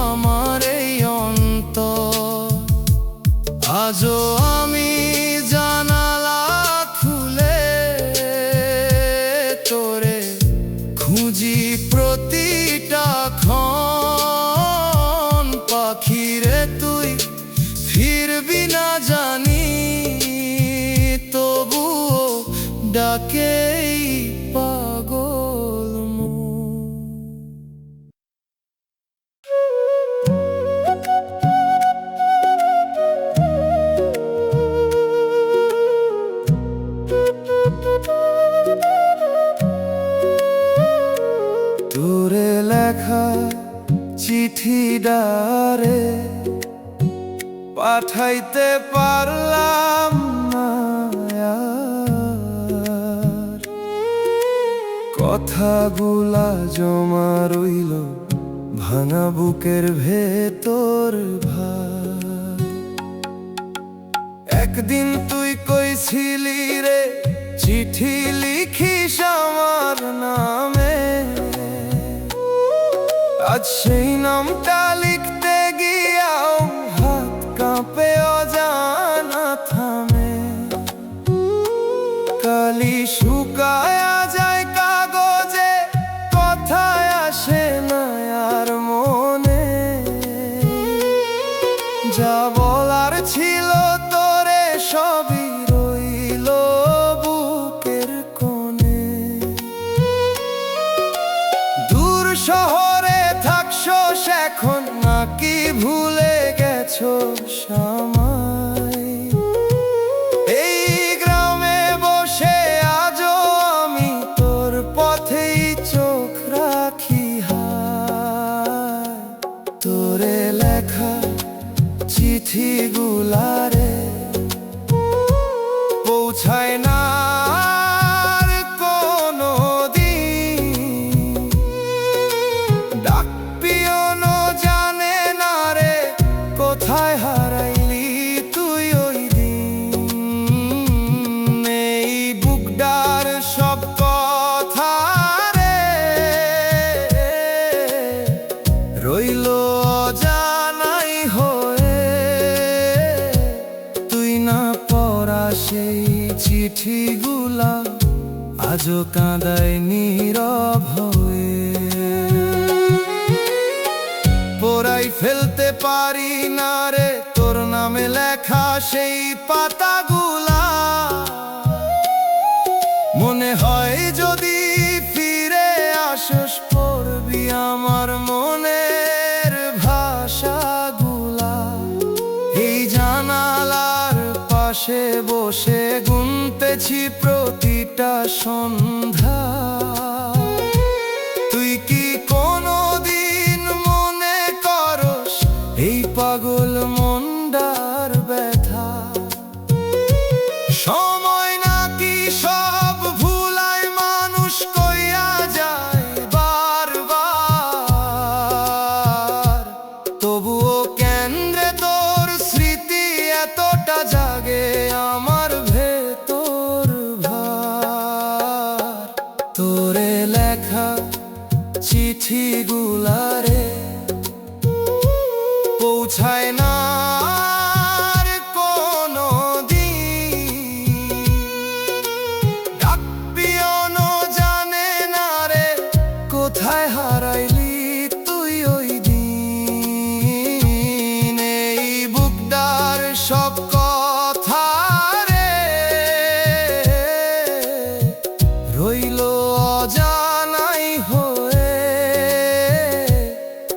আমার এই অন্তর। আজও আমি জানালা খুলে তোরে খুঁজি প্রতিটা ক্ষণ। পাখিরে তুই ফিরবি না জানি, তবুও ডাকেই পাগল মন। তোরে লেখা চিঠি ডারে পাঠাইতে পারলাম না আর। কথাগুলা জমা রইল ভাঙা বুকের ভেতর ভার। একদিন তুই কইছিলি রে চিঠি লিখিস আমার নামে, আজ সেই নামটা লিখতে গিয়াও হাত কাঁপে অজানা থামে। কালি শুকায়া যায় কাগজে, কথায় আসে না আর মনে। যা বলার ছিল তোরে সবই রইল বুকের কোণে। দূর শহরে থাকছো এখন নাকি ভুলে গেছো সামাই? এই গ্রামে বসে আজও আমি তোর পথেই চোখ রাখি হায়। তোরে লেখা চিঠি গুলারে পৌঁছায় না আর কোনো দিন। ডাক পিয়নো জানে না রে কোথায় হারাইলি তুই ওই দিন। এই বুকডার সব কথা রে রইল অজানাই হয়ে। তুই না পড়া সেই চিঠিগুলা আজও কাঁদায় নীরব হয়ে। পড়াই ফেলতে পারি না রে তোর নামে লেখা সেই পাতাগুলা। মনে হয় যদি ফিরে আসস পড়বি আমার মনের ভাষাগুলা। এই জানালার পাশে বসে গুনতেছি প্রতিটা সন্ধ্যা। তুই কি কোনোদিন মনে করস এই পাগল মনটার ব্যথা? সময় নাকি সব ভুলায় মানুষ কইয়া যায় বারবার। তবুও কেন্দ্রে তোর স্মৃতি এতটা জাগে আমার ভেতর ভার। তোরে লেখা চিঠিগুলারে পৌঁছায় না আর কোনো দিন। ডাক পিয়নো জানে না রে কোথায় হারাইলি তুই ওই দিন। এই বুকটার সব কথা রে রইল অজানাই হয়ে।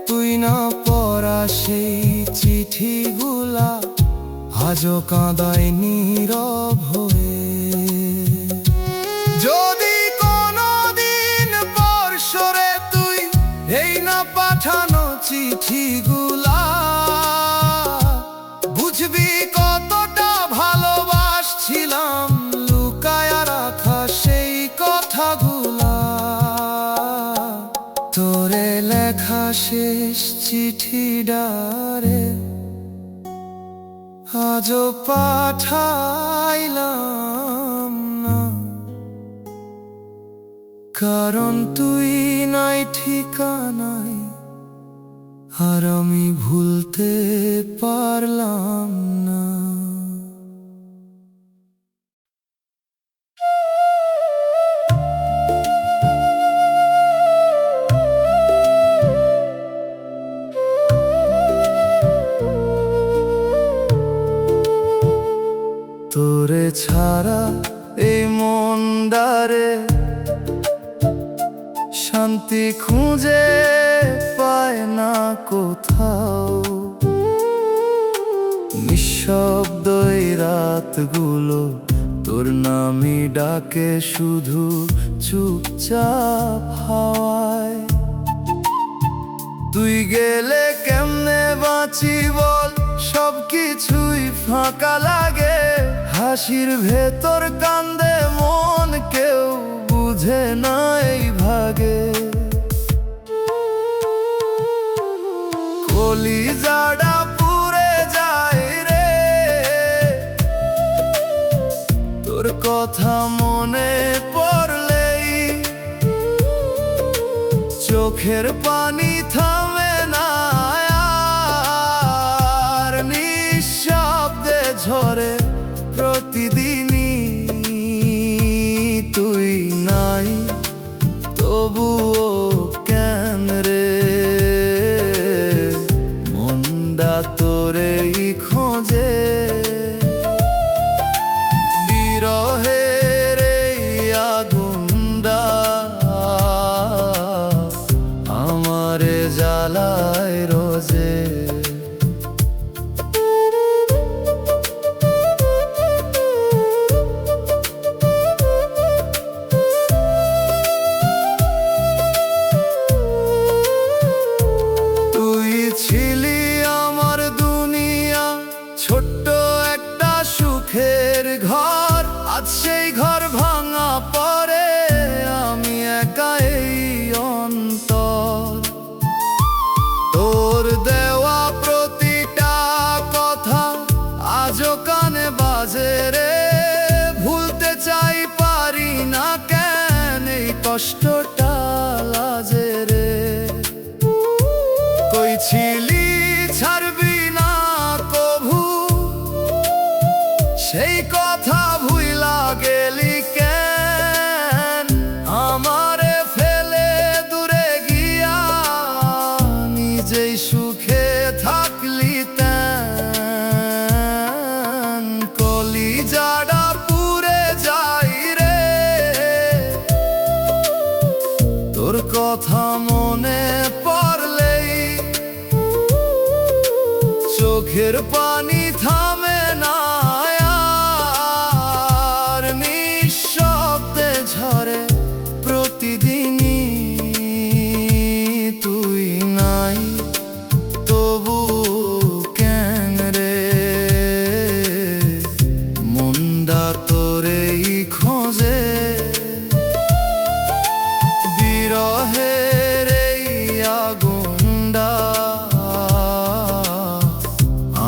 তুই না পড়া সেই চিঠিগুলা আজও কাঁদায় নীরব হয়ে। যদি কোনোদিন পরশরে তুই এই না পাঠানো চিঠিগুলা বুঝবি কতটা ভালোবাসছিলাম লুকায়া রাখা সেই কথাগুলা। তোরে লেখা শেষ চিঠি ডারে আজও পাঠাইলাম না, কারণ তুই নাই ঠিকানায় আর আমি ভুলতে পারলাম না। তোরে ছাড়া এই মনডারে শান্তি খুঁজে পায় না কোথাও। নিঃশব্দ এই রাতগুলো তোর নামই ডাকে শুধু চুপচাপ হাওয়ায়। তুই গেলে কেমনে বাঁচি বল, সব কিছুই ফাঁকা লাগে। হাসির ভেতর কান্দে মন, কেউ বুঝে না এই ভাগে। কলিজাটা পুড়ে যায় রে, তোর কথা মনে পড়লেই। চোখের পানি থামে না আর, নিঃশব্দে ঝরে প্রতিদিনই। তুই নাই তবুও কেন রে, মনটা তোরেই খোঁজে। বিরহের এই আগুনটা আমারে জ্বালায় রোজে। তুই ছিলি আমার দুনিয়া, ছোট্ট একটা সুখের ঘর। আজ সেই ঘর ভাঙা পড়ে, আমি একা এই অন্তর। তোর দেওয়া প্রতিটা কথা আজও কানে বাজে রে, ভুলতে চাই পারি না কেন এই কষ্টটা লাজে রে। কই ছিলি ছাড়বি না কভু, সেই কথা ভুইলা গেলি কেন। আমারে ফেলে দূরে গিয়া নিজেই সুখে থাকলি তেন। কলিজাটা পুড়ে যাই রে, তোর কথা মনে পড়লেই। চোখের পানি থামে না আর, নিঃশব্দে ঝরে প্রতিদিনই। তুই নাই তবু কেন রে, মনটা তোরেই খোঁজে। বিরহের এই আগুনটা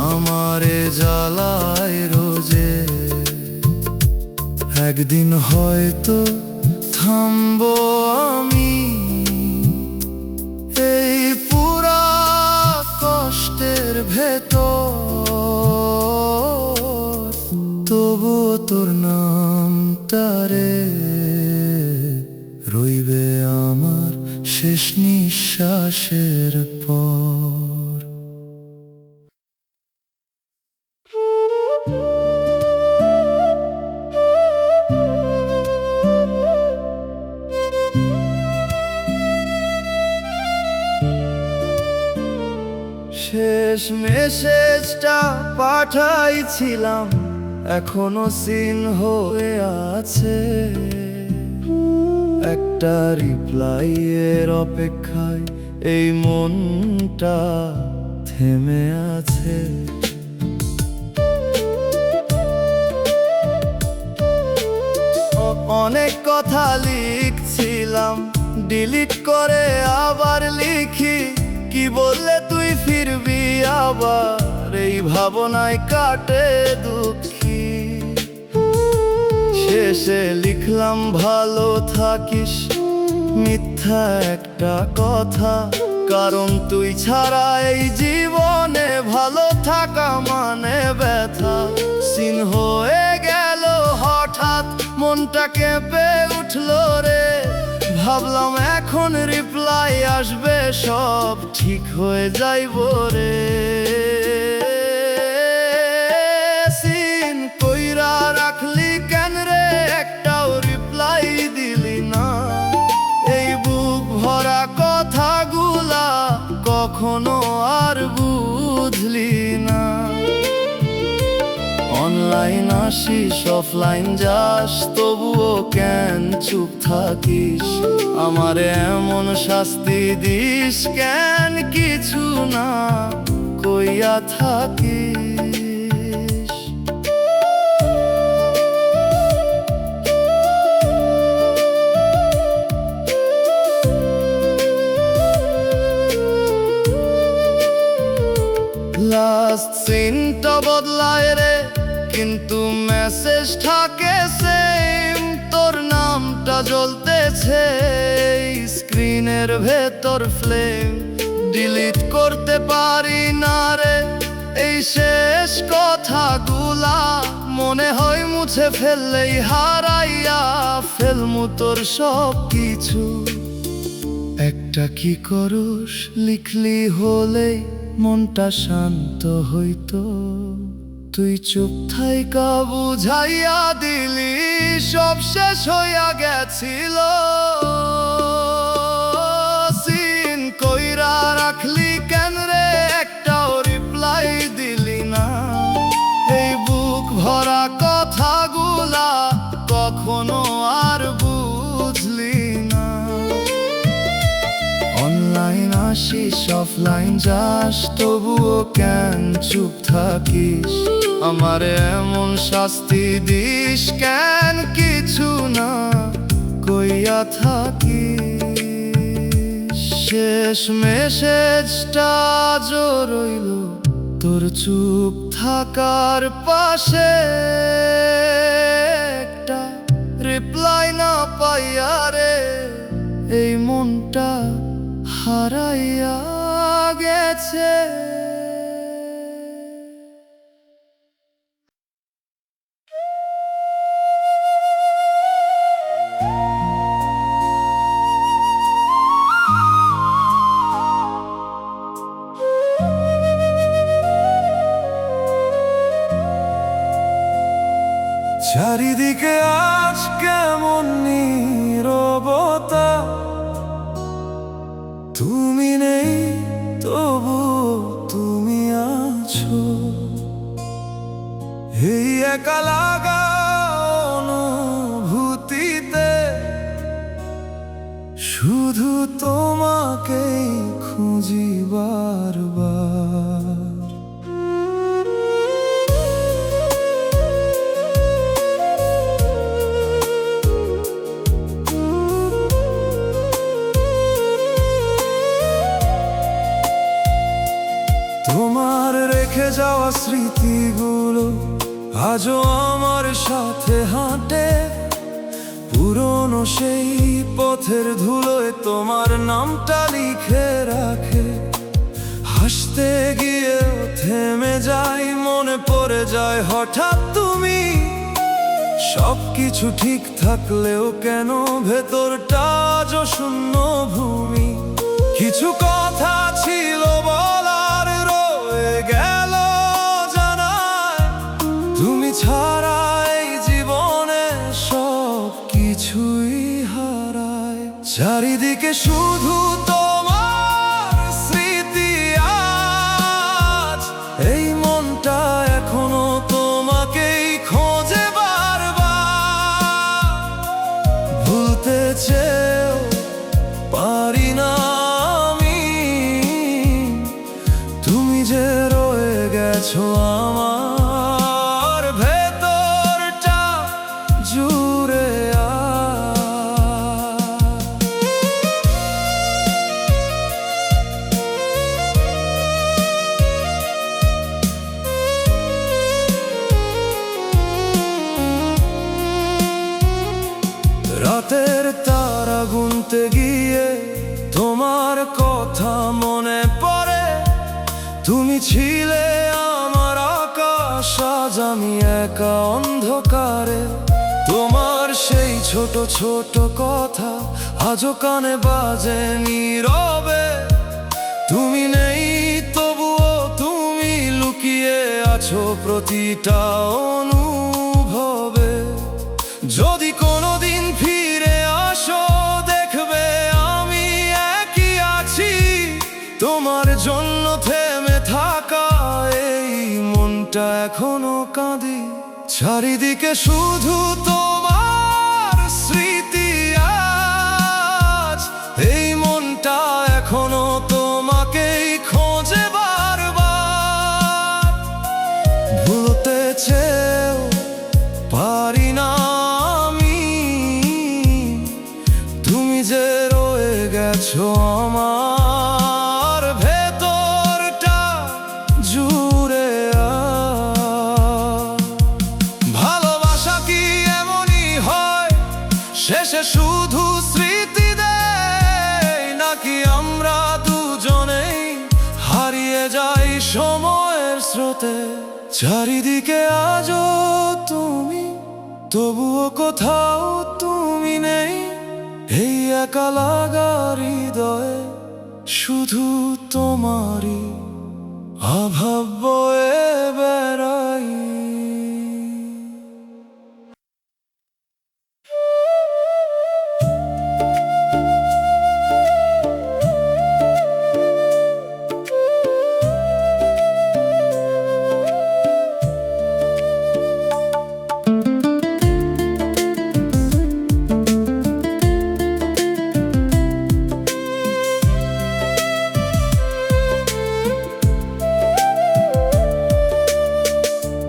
আমারে জ্বালায় রোজে। একদিন হয়তো থামবো আমি এই পুরা কষ্টের ভেতর, তবু তোর নামটা রে রইবে আমার শেষ নিঃশ্বাসের পর। শেষ মেসেজটা পাঠাইছিলাম, এখনো সিন হয়ে আছে। একটা রিপ্লাইয়ের অপেক্ষায় এই মনটা থেমে আছে। অনেক কথা লিখছিলাম, ডিলিট করে আবার লিখি। কি বললে তুই ফিরবি আবার, এই ভাবনায় কাটে দুঃখী। শেষে লিখলাম ভালো থাকিস, মিথ্যা একটা কথা। কারণ তুই ছাড়া এই জীবনে ভালো থাকা মানে ব্যথা। সিন হয়ে গেল হঠাৎ, মনটা কেঁপে উঠলো রে। ভাবলাম এখন রিপ্লাই আসবে, সব ঠিক হয়ে যাইব রে। সিন কইরা রাখলি কেন রে, একটাও রিপ্লাই দিলি না। এই বুক ভরা কথাগুলা কখনো আর বুঝলি না। অনলাইন অনলাইন আসিস অফলাইন যাস, তবুও কেন চুপ থাকিস? আমার এমন শাস্তি দিস কেন কিছু না কইয়া থাকিস? লাস্ট সিনটা বদলায় রে, কিন্তু মেসেজ থাকে সেম। তোর নামটা জ্বলতেছে স্ক্রিনের ভেতর ফ্লেম। ডিলিট করতে পারি না রে এই শেষ কথাগুলা, মনে হয় মুছে ফেললেই হারাইয়া ফেলমু তোর সব কিছু। একটা কি করস লিখলি হলেই মনটা শান্ত হইতো, তুই চুপ থাইকা বুঝাইয়া দিলি সব শেষ হইয়া গেছিল। সিন কইরা রাখলি কেন রে, একটাও রিপ্লাই দিলি না? এই বুক ভরা কথাগুলা কখনো আর বুঝলি না। অনলাইন আসিস অফলাইন যাস, তবুও কেন চুপ থাকিস? আমার এমন শাস্তি দিস কেন কিছু না কইয়া থাকিস? শেষ মেসেজটা আজও রইল তোর চুপ থাকার পাশে, একটা রিপ্লাই না পাইয়া রে এই মনটা হারাইয়া গেছে। চারিদিকে আজ কেমন নীরবতা, তুমি নেই তবু তুমি আছো। এই একা লাগা অনুভূতিতে শুধু তোমাকেই খুঁজি বারবার। তোমার রেখে যাওয়া স্মৃতিগুলো আজও আমার সাথে হাঁটে, পুরনো সেই পথের ধুলোয় তোমার নামটা লিখে রাখে। হাসতে গিয়েও থেমে যাই, মনে পড়ে যায় হঠাৎ তুমি। সবকিছু ঠিক থাকলেও কেন ভেতরটা আজও শূন্য ভূমি? কিছু কথা ছিল বলার রয়ে গেল জানায়, তুমি ছাড়া এই জীবনে সব কিছুই হারায়। চারিদিকে শুধু তোমার স্মৃতি আজ, এই মনটা এখনো তোমাকেই খোঁজে বারবার। ভুলতে চেয়েও পারি না আমি, তুমি যে রয়ে গেছো আমার ভেতরটা জুড়ে। রাতের তারা গুনতে গিয়ে তোমার কথা মনে পড়ে, তুমি ছিলে আমার আকাশ, আজ আমি একা অন্ধকারে। তোমার সেই ছোট ছোট কথা আজও কানে বাজে নীরবে। তুমি নেই তবুও তুমি লুকিয়ে আছো প্রতিটা অনুভবে। যদি কোনোদিন ফিরে আসো দেখবে আমি একই আছি, তোমার জন্য থেমে থাকা এই মনটা এখনো কাঁদি। চারিদিকে শুধু তোমার স্মৃতি আজ, এই মনটা এখনো তোমাকেই খোঁজে বারবার। ভুলতে চেয়েও পারি না আমি, তুমি যে রয়ে গেছো আমার ভেতরটা জুড়ে। ভালোবাসা কি এমনই হয়, শেষে শুধু স্মৃতি দেয়, নাকি আমরা দুজনেই হারিয়ে যাই সময়ের স্রোতে? চারিদিকে আজও তুমি, তবুও কোথাও তুমি নেই, এই একা লাগা হৃদয়ে শুধু তোমারই অভাব বয়ে বেড়াই।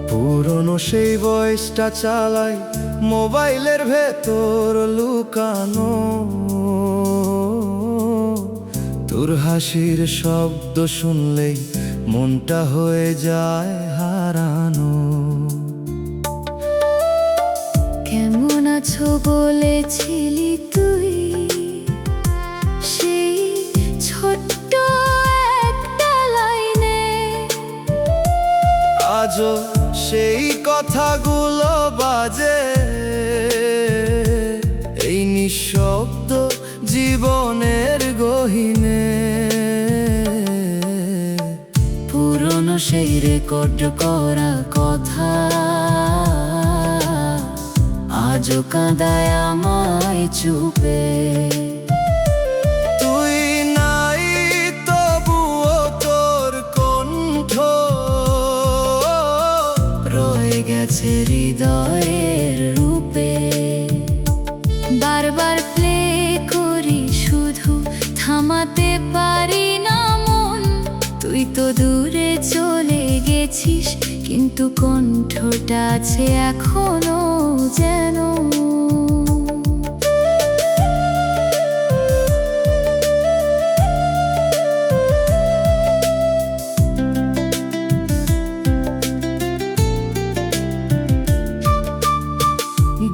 পুরনো সেই ভয়েসটা চালাই, মোবাইলের ভেতর লুকানো, তোর হাসির শব্দ শুনলেই মনটা হয়ে যায় হারানো। কেমন আছো বলেছিলি তুই, সেই ছোট্ট একটা লাইনে আজও সেই কথাগুলো বাজে, এই নিঃশব্দ জীবনের গহীনে। পুরনো সেই রেকর্ড করা কথা আজও কাঁদায় আমায় চুপে। তুই নাই তবুও তোর কণ্ঠ রয়ে গেছে হৃদয়ের রূপে। বারবার প্লে করি শুধু, থামাতে পারি না মন। তুই তো দূরে চলে গেছিস, কিন্তু কণ্ঠটা আছে এখনো যেন।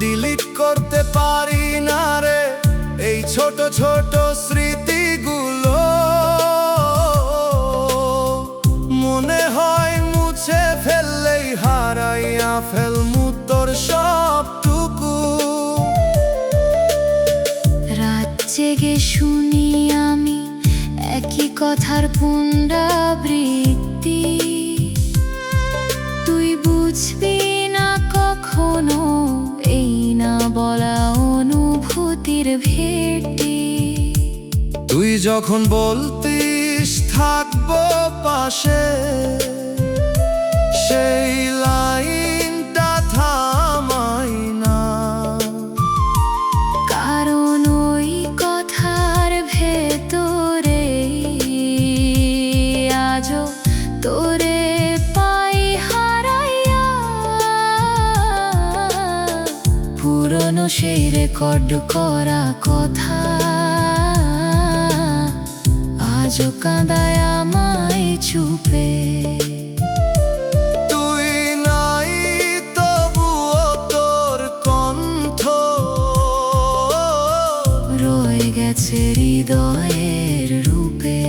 ডিলিট করতে পারি না রে এই ছোট ছোট স্মৃতিগুলো, মনে হয় মুছে ফেললেই হারাইয়া ফেলমু তোর সবটুকু। রাত জেগে শুনি আমি একই কথার পুনরাবৃত্তি, তুই বুঝবি না কখনো এই না বলা অনুভূতির ভেটি। তুই যখন বলতিস থাকবো পাশে, সেই লাইনটা থামাই না, কারণ ওই কথার ভেতরে আজও তোরে পাই হারাইয়া। পুরনো সেই রেকর্ড করা কথা আজও কাঁদায় আমায় চুপে। তুই নাই তবুও তোর কণ্ঠ রয়ে গেছে হৃদয়ের রূপে।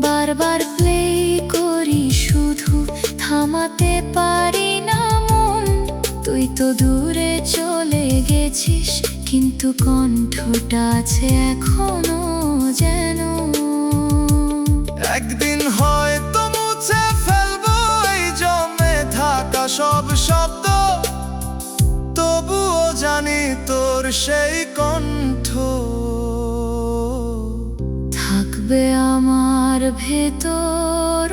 বারবার প্লে করি শুধু, থামাতে পারি না মন। তুই তো দূরে চলে গেছিস, কিন্তু কণ্ঠটা আছে এখনো যেন। একদিন হয়তো মুছে ফেলবো এই জমে থাকা সব শব্দ, তবুও জানি তোর সেই কণ্ঠ থাকবে আমার ভেতর।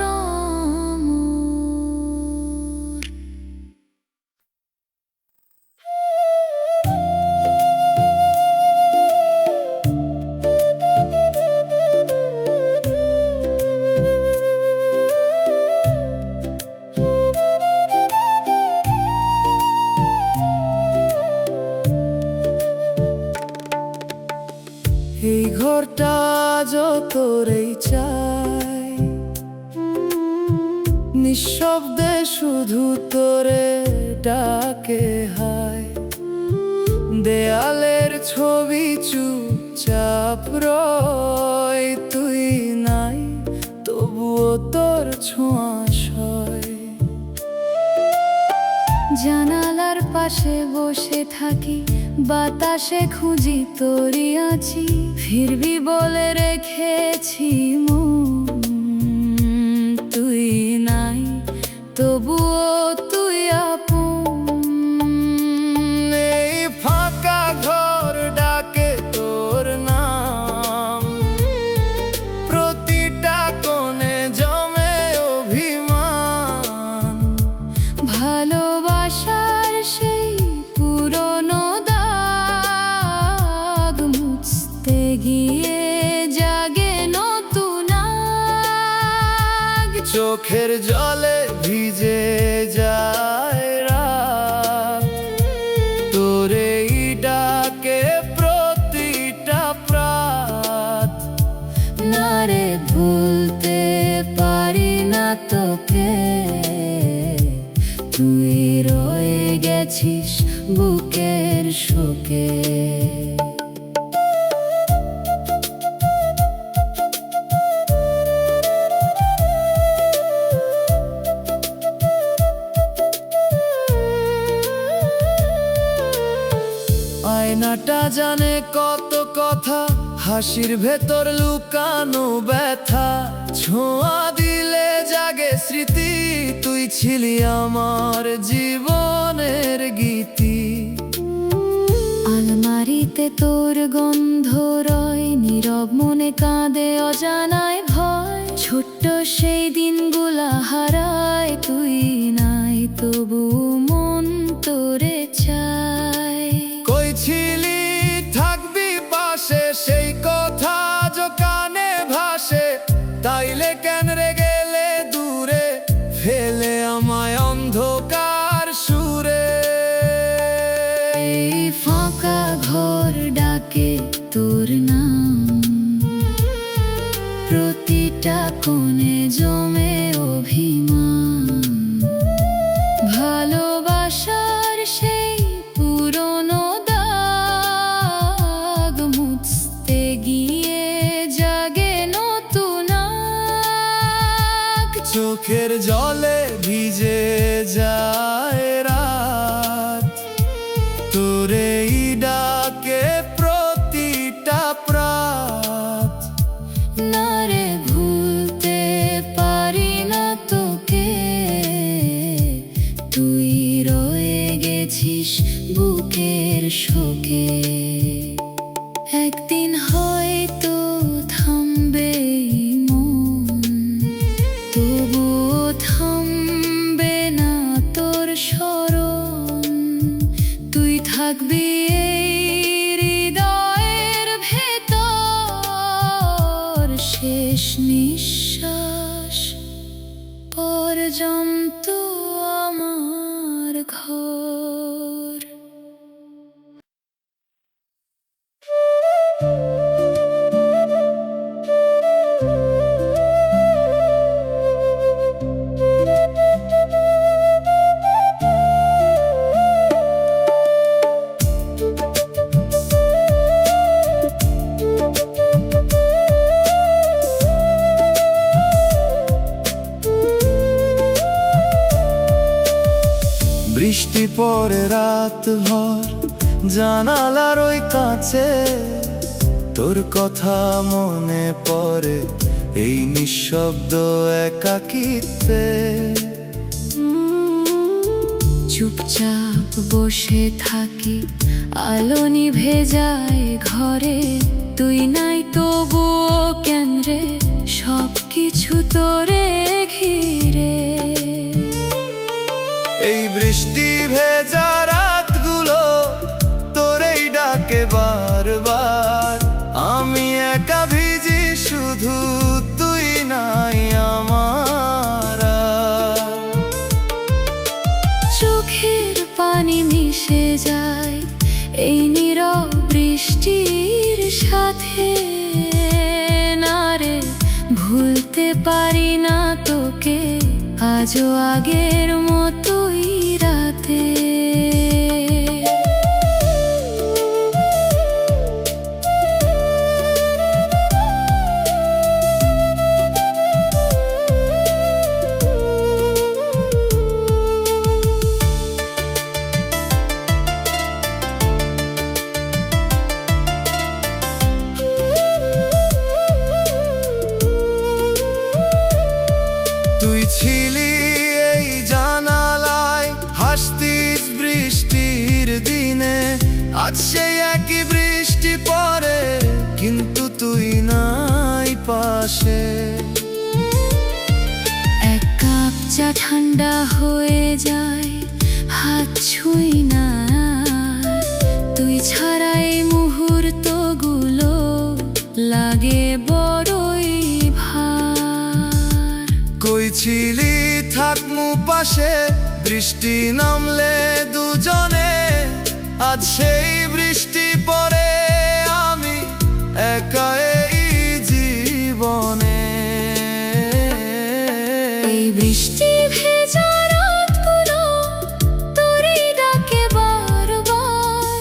আজও তোরেই চাই, নিঃশব্দে শুধু তোরে ডাকে হায়। দেয়ালের ছবি চুপচাপ রয়, তুই নাই তবুও তোর ছোঁয়া সয়। জানালার পাশে বসে থাকি, বাতাসে খুঁজি তোরই আছি, ফিরবি বলে রেখেছি মন। তুই নাই তবুও তুই আপন। এই ফাঁকা ঘর ডাকে তোর নাম, প্রতিটা কোণে জমে অভিমান। ভালোবাসার সেই পুরনো দাগ মুছতে গিয়ে জাগে নতুন আগ। চোখের জলে ভিজে যায় রাত, তোরেই ডাকে প্রতিটা প্রাত। না রে ভুলতে পারি না তোকে, তুই রয়ে গেছিস বুকের শোকে। আয়নাটা জানে কত কথা, হাসির ভেতর লুকানো ব্যথা। ছোঁয়া দিলে জাগে স্মৃতি, তুই ছিলি আমার জীবনের গীতি। আলমারিতে তোর গন্ধ রয়, নীরব মনে কাঁদে অজানায় ভয়। ছোট্ট সেই দিনগুলা হারায়, তুই নাই তবু মন তোরে চায়। কই ছিলি থাকবি পাশে, সেই কথা আজও কানে ভাসে। তাইলে কেন রে গেলে দূরে, ফেলে আমায় অন্ধকার সুরে। এই ফাঁকা ঘর ডাকে তোর নাম, প্রতিটা কোণে জমে অভিমান। ভালোবাসার সেই পুরনো দাগ মুছতে গিয়ে জাগে নতুন আগ। চোখের জলে ভিজে যায় রাত, তোরেই ডাকে প্রতিটা প্রাত। না রে ভুলতে পারি না তোকে, তুই রয়ে গেছিস বুকের শোকে। একদিন হয়তো থামবে এই মন, তবুও থামবে না তোর স্মরণ। তুই থাকবি এই হৃদয়ের ভেতর, শেষ নিঃশ্বাস পর্যন্ত আমার ঘর। বৃষ্টি পরে রাত ভর জানালার ওই কাছে, তোর কথা মনে পড়ে এই নিঃশব্দ একাকিত্বে। চুপচাপ বসে থাকি, আলো নিভে যায় ঘরে। তুই নাই তবুও কেন রে, সবকিছু তোরে ঘিরে। এই বৃষ্টি ভেজা রাতগুলো তোরেই ডাকে বারবার। আমি একা ভিজি শুধু, তুই নাই আমার আর। চোখের পানি মিশে যায় এই নীরব বৃষ্টির সাথে। পারি না তোকে আজও আগের মতোই রাতে। তুই ছিলি এই জানালায়, হাসতিস বৃষ্টির দিনে। আজ সেই একই বৃষ্টি পড়ে, কিন্তু তুই নাই পাশে। এক কাপ চা ঠান্ডা হয়ে যায়, হাত ছুঁই না। তুই ছাড়া এই মুহূর্তগুলো লাগে বড়ই ভার। কই ছিলি থাকমু পাশে, বৃষ্টি নামলে দুজনে। আজ সেই বৃষ্টি পড়ে, আমি একা এই জীবনে। এই বৃষ্টি ভেজা রাতগুলো তোরই ডাকে বারবার।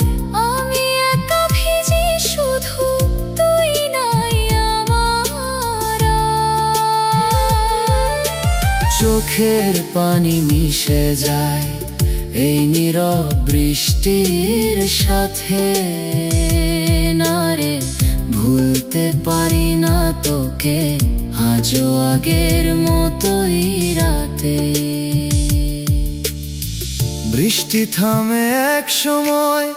আমি একা ভিজি শুধু, তুই নাই আমার আর। চোখের পানি মিশে যায় এই নীরব বৃষ্টির সাথে। না রে, ভুলতে পারি না তোকে আজও আগের মতোই রাতে। বৃষ্টি থামে এক সময়,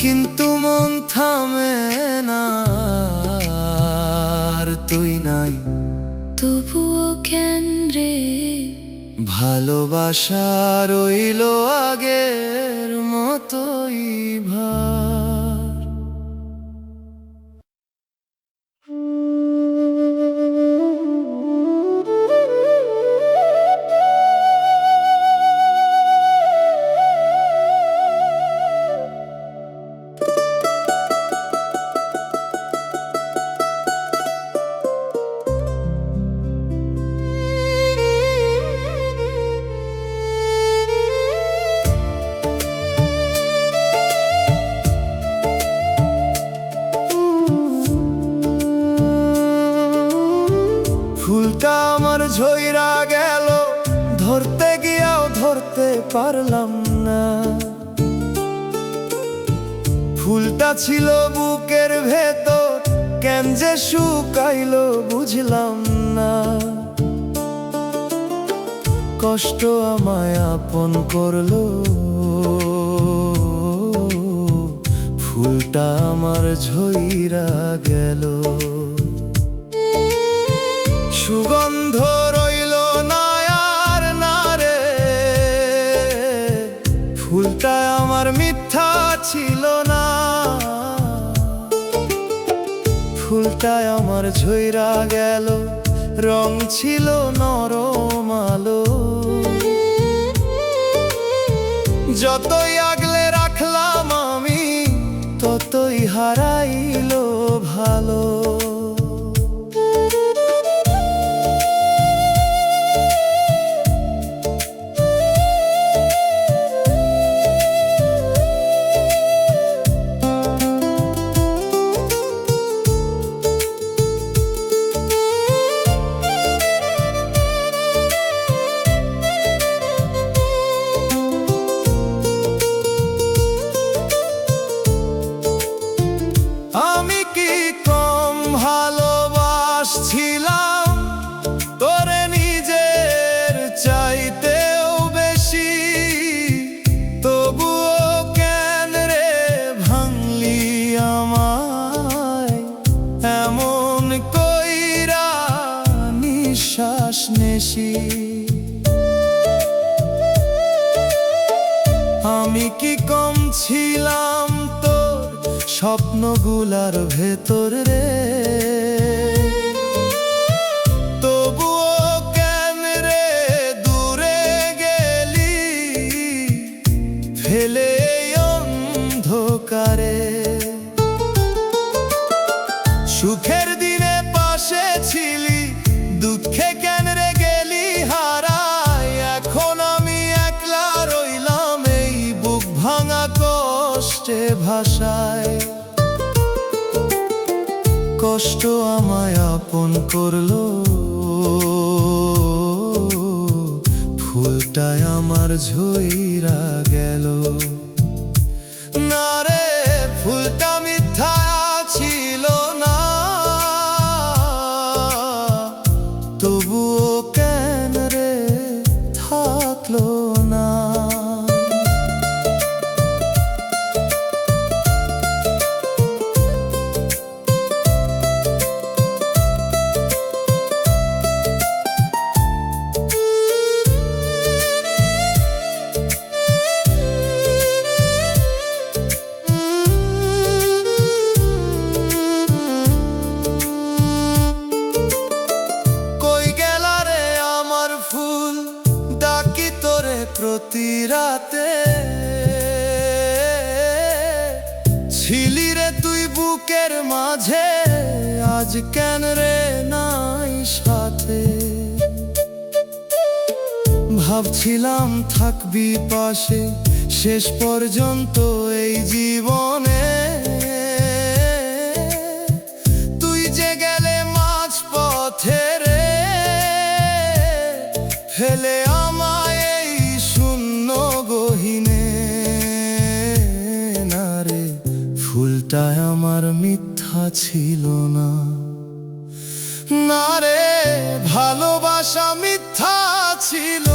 কিন্তু মন থামে না। আর তুই নাই, তবুও কেন রে? ভালোবাসা রইল আগের মতোই ভার। ফুলটা আমার ঝইরা গেল, ধরতে গিয়াও ধরতে পারলাম না। ফুলটা ছিল বুকের ভেতর, কেন যে শুকাইলো বুঝলাম না। কষ্ট আমায় আপন করলো, ফুলটা আমার ঝইরা গেল। সুগন্ধ রইল না আর না রে, ফুলটা আমার মিথ্যা ছিল না। ফুলটা আমার ঝইরা গেল, রং ছিল নরম আলো। যতই আগলে রাখলাম আমি, ততই হারাইলো ভালো। আমি কি কম ভালোবাসছিলাম তোরে নিজের চাইতেও বেশি? তবুও কেন রে ভাঙলি আমায় এমন কইরা নিঃশ্বাস নেশি? আমি কি কম ছিলাম তোর স্বপ্নগুলার ভেতর রে? তবুও কেন রে দূরে গেলি ফেলে অন্ধকারে? সুখের দিনে পাশে ছিলি, দুঃখে কষ্ট আমায় আপন করলো, ফুলটাই আমার ঝইরা গেল। না রে, ফুলটা মিথ্যা ছিল না, তবুও কেন রে থাকলো না। প্রতি রাতে ছিলি রে তুই বুকের মাঝে, আজ কেন রে নাই সাথে। ভাবছিলাম থাকবি পাশে শেষ পর্যন্ত এই জীবনে, তুই যে গেলে মাঝ পথে রে, ফেলে আমায় এই শূন্য গহীনে। না রে, ফুলটা আমার মিথ্যা ছিল না। না রে, ভালোবাসা মিথ্যা ছিল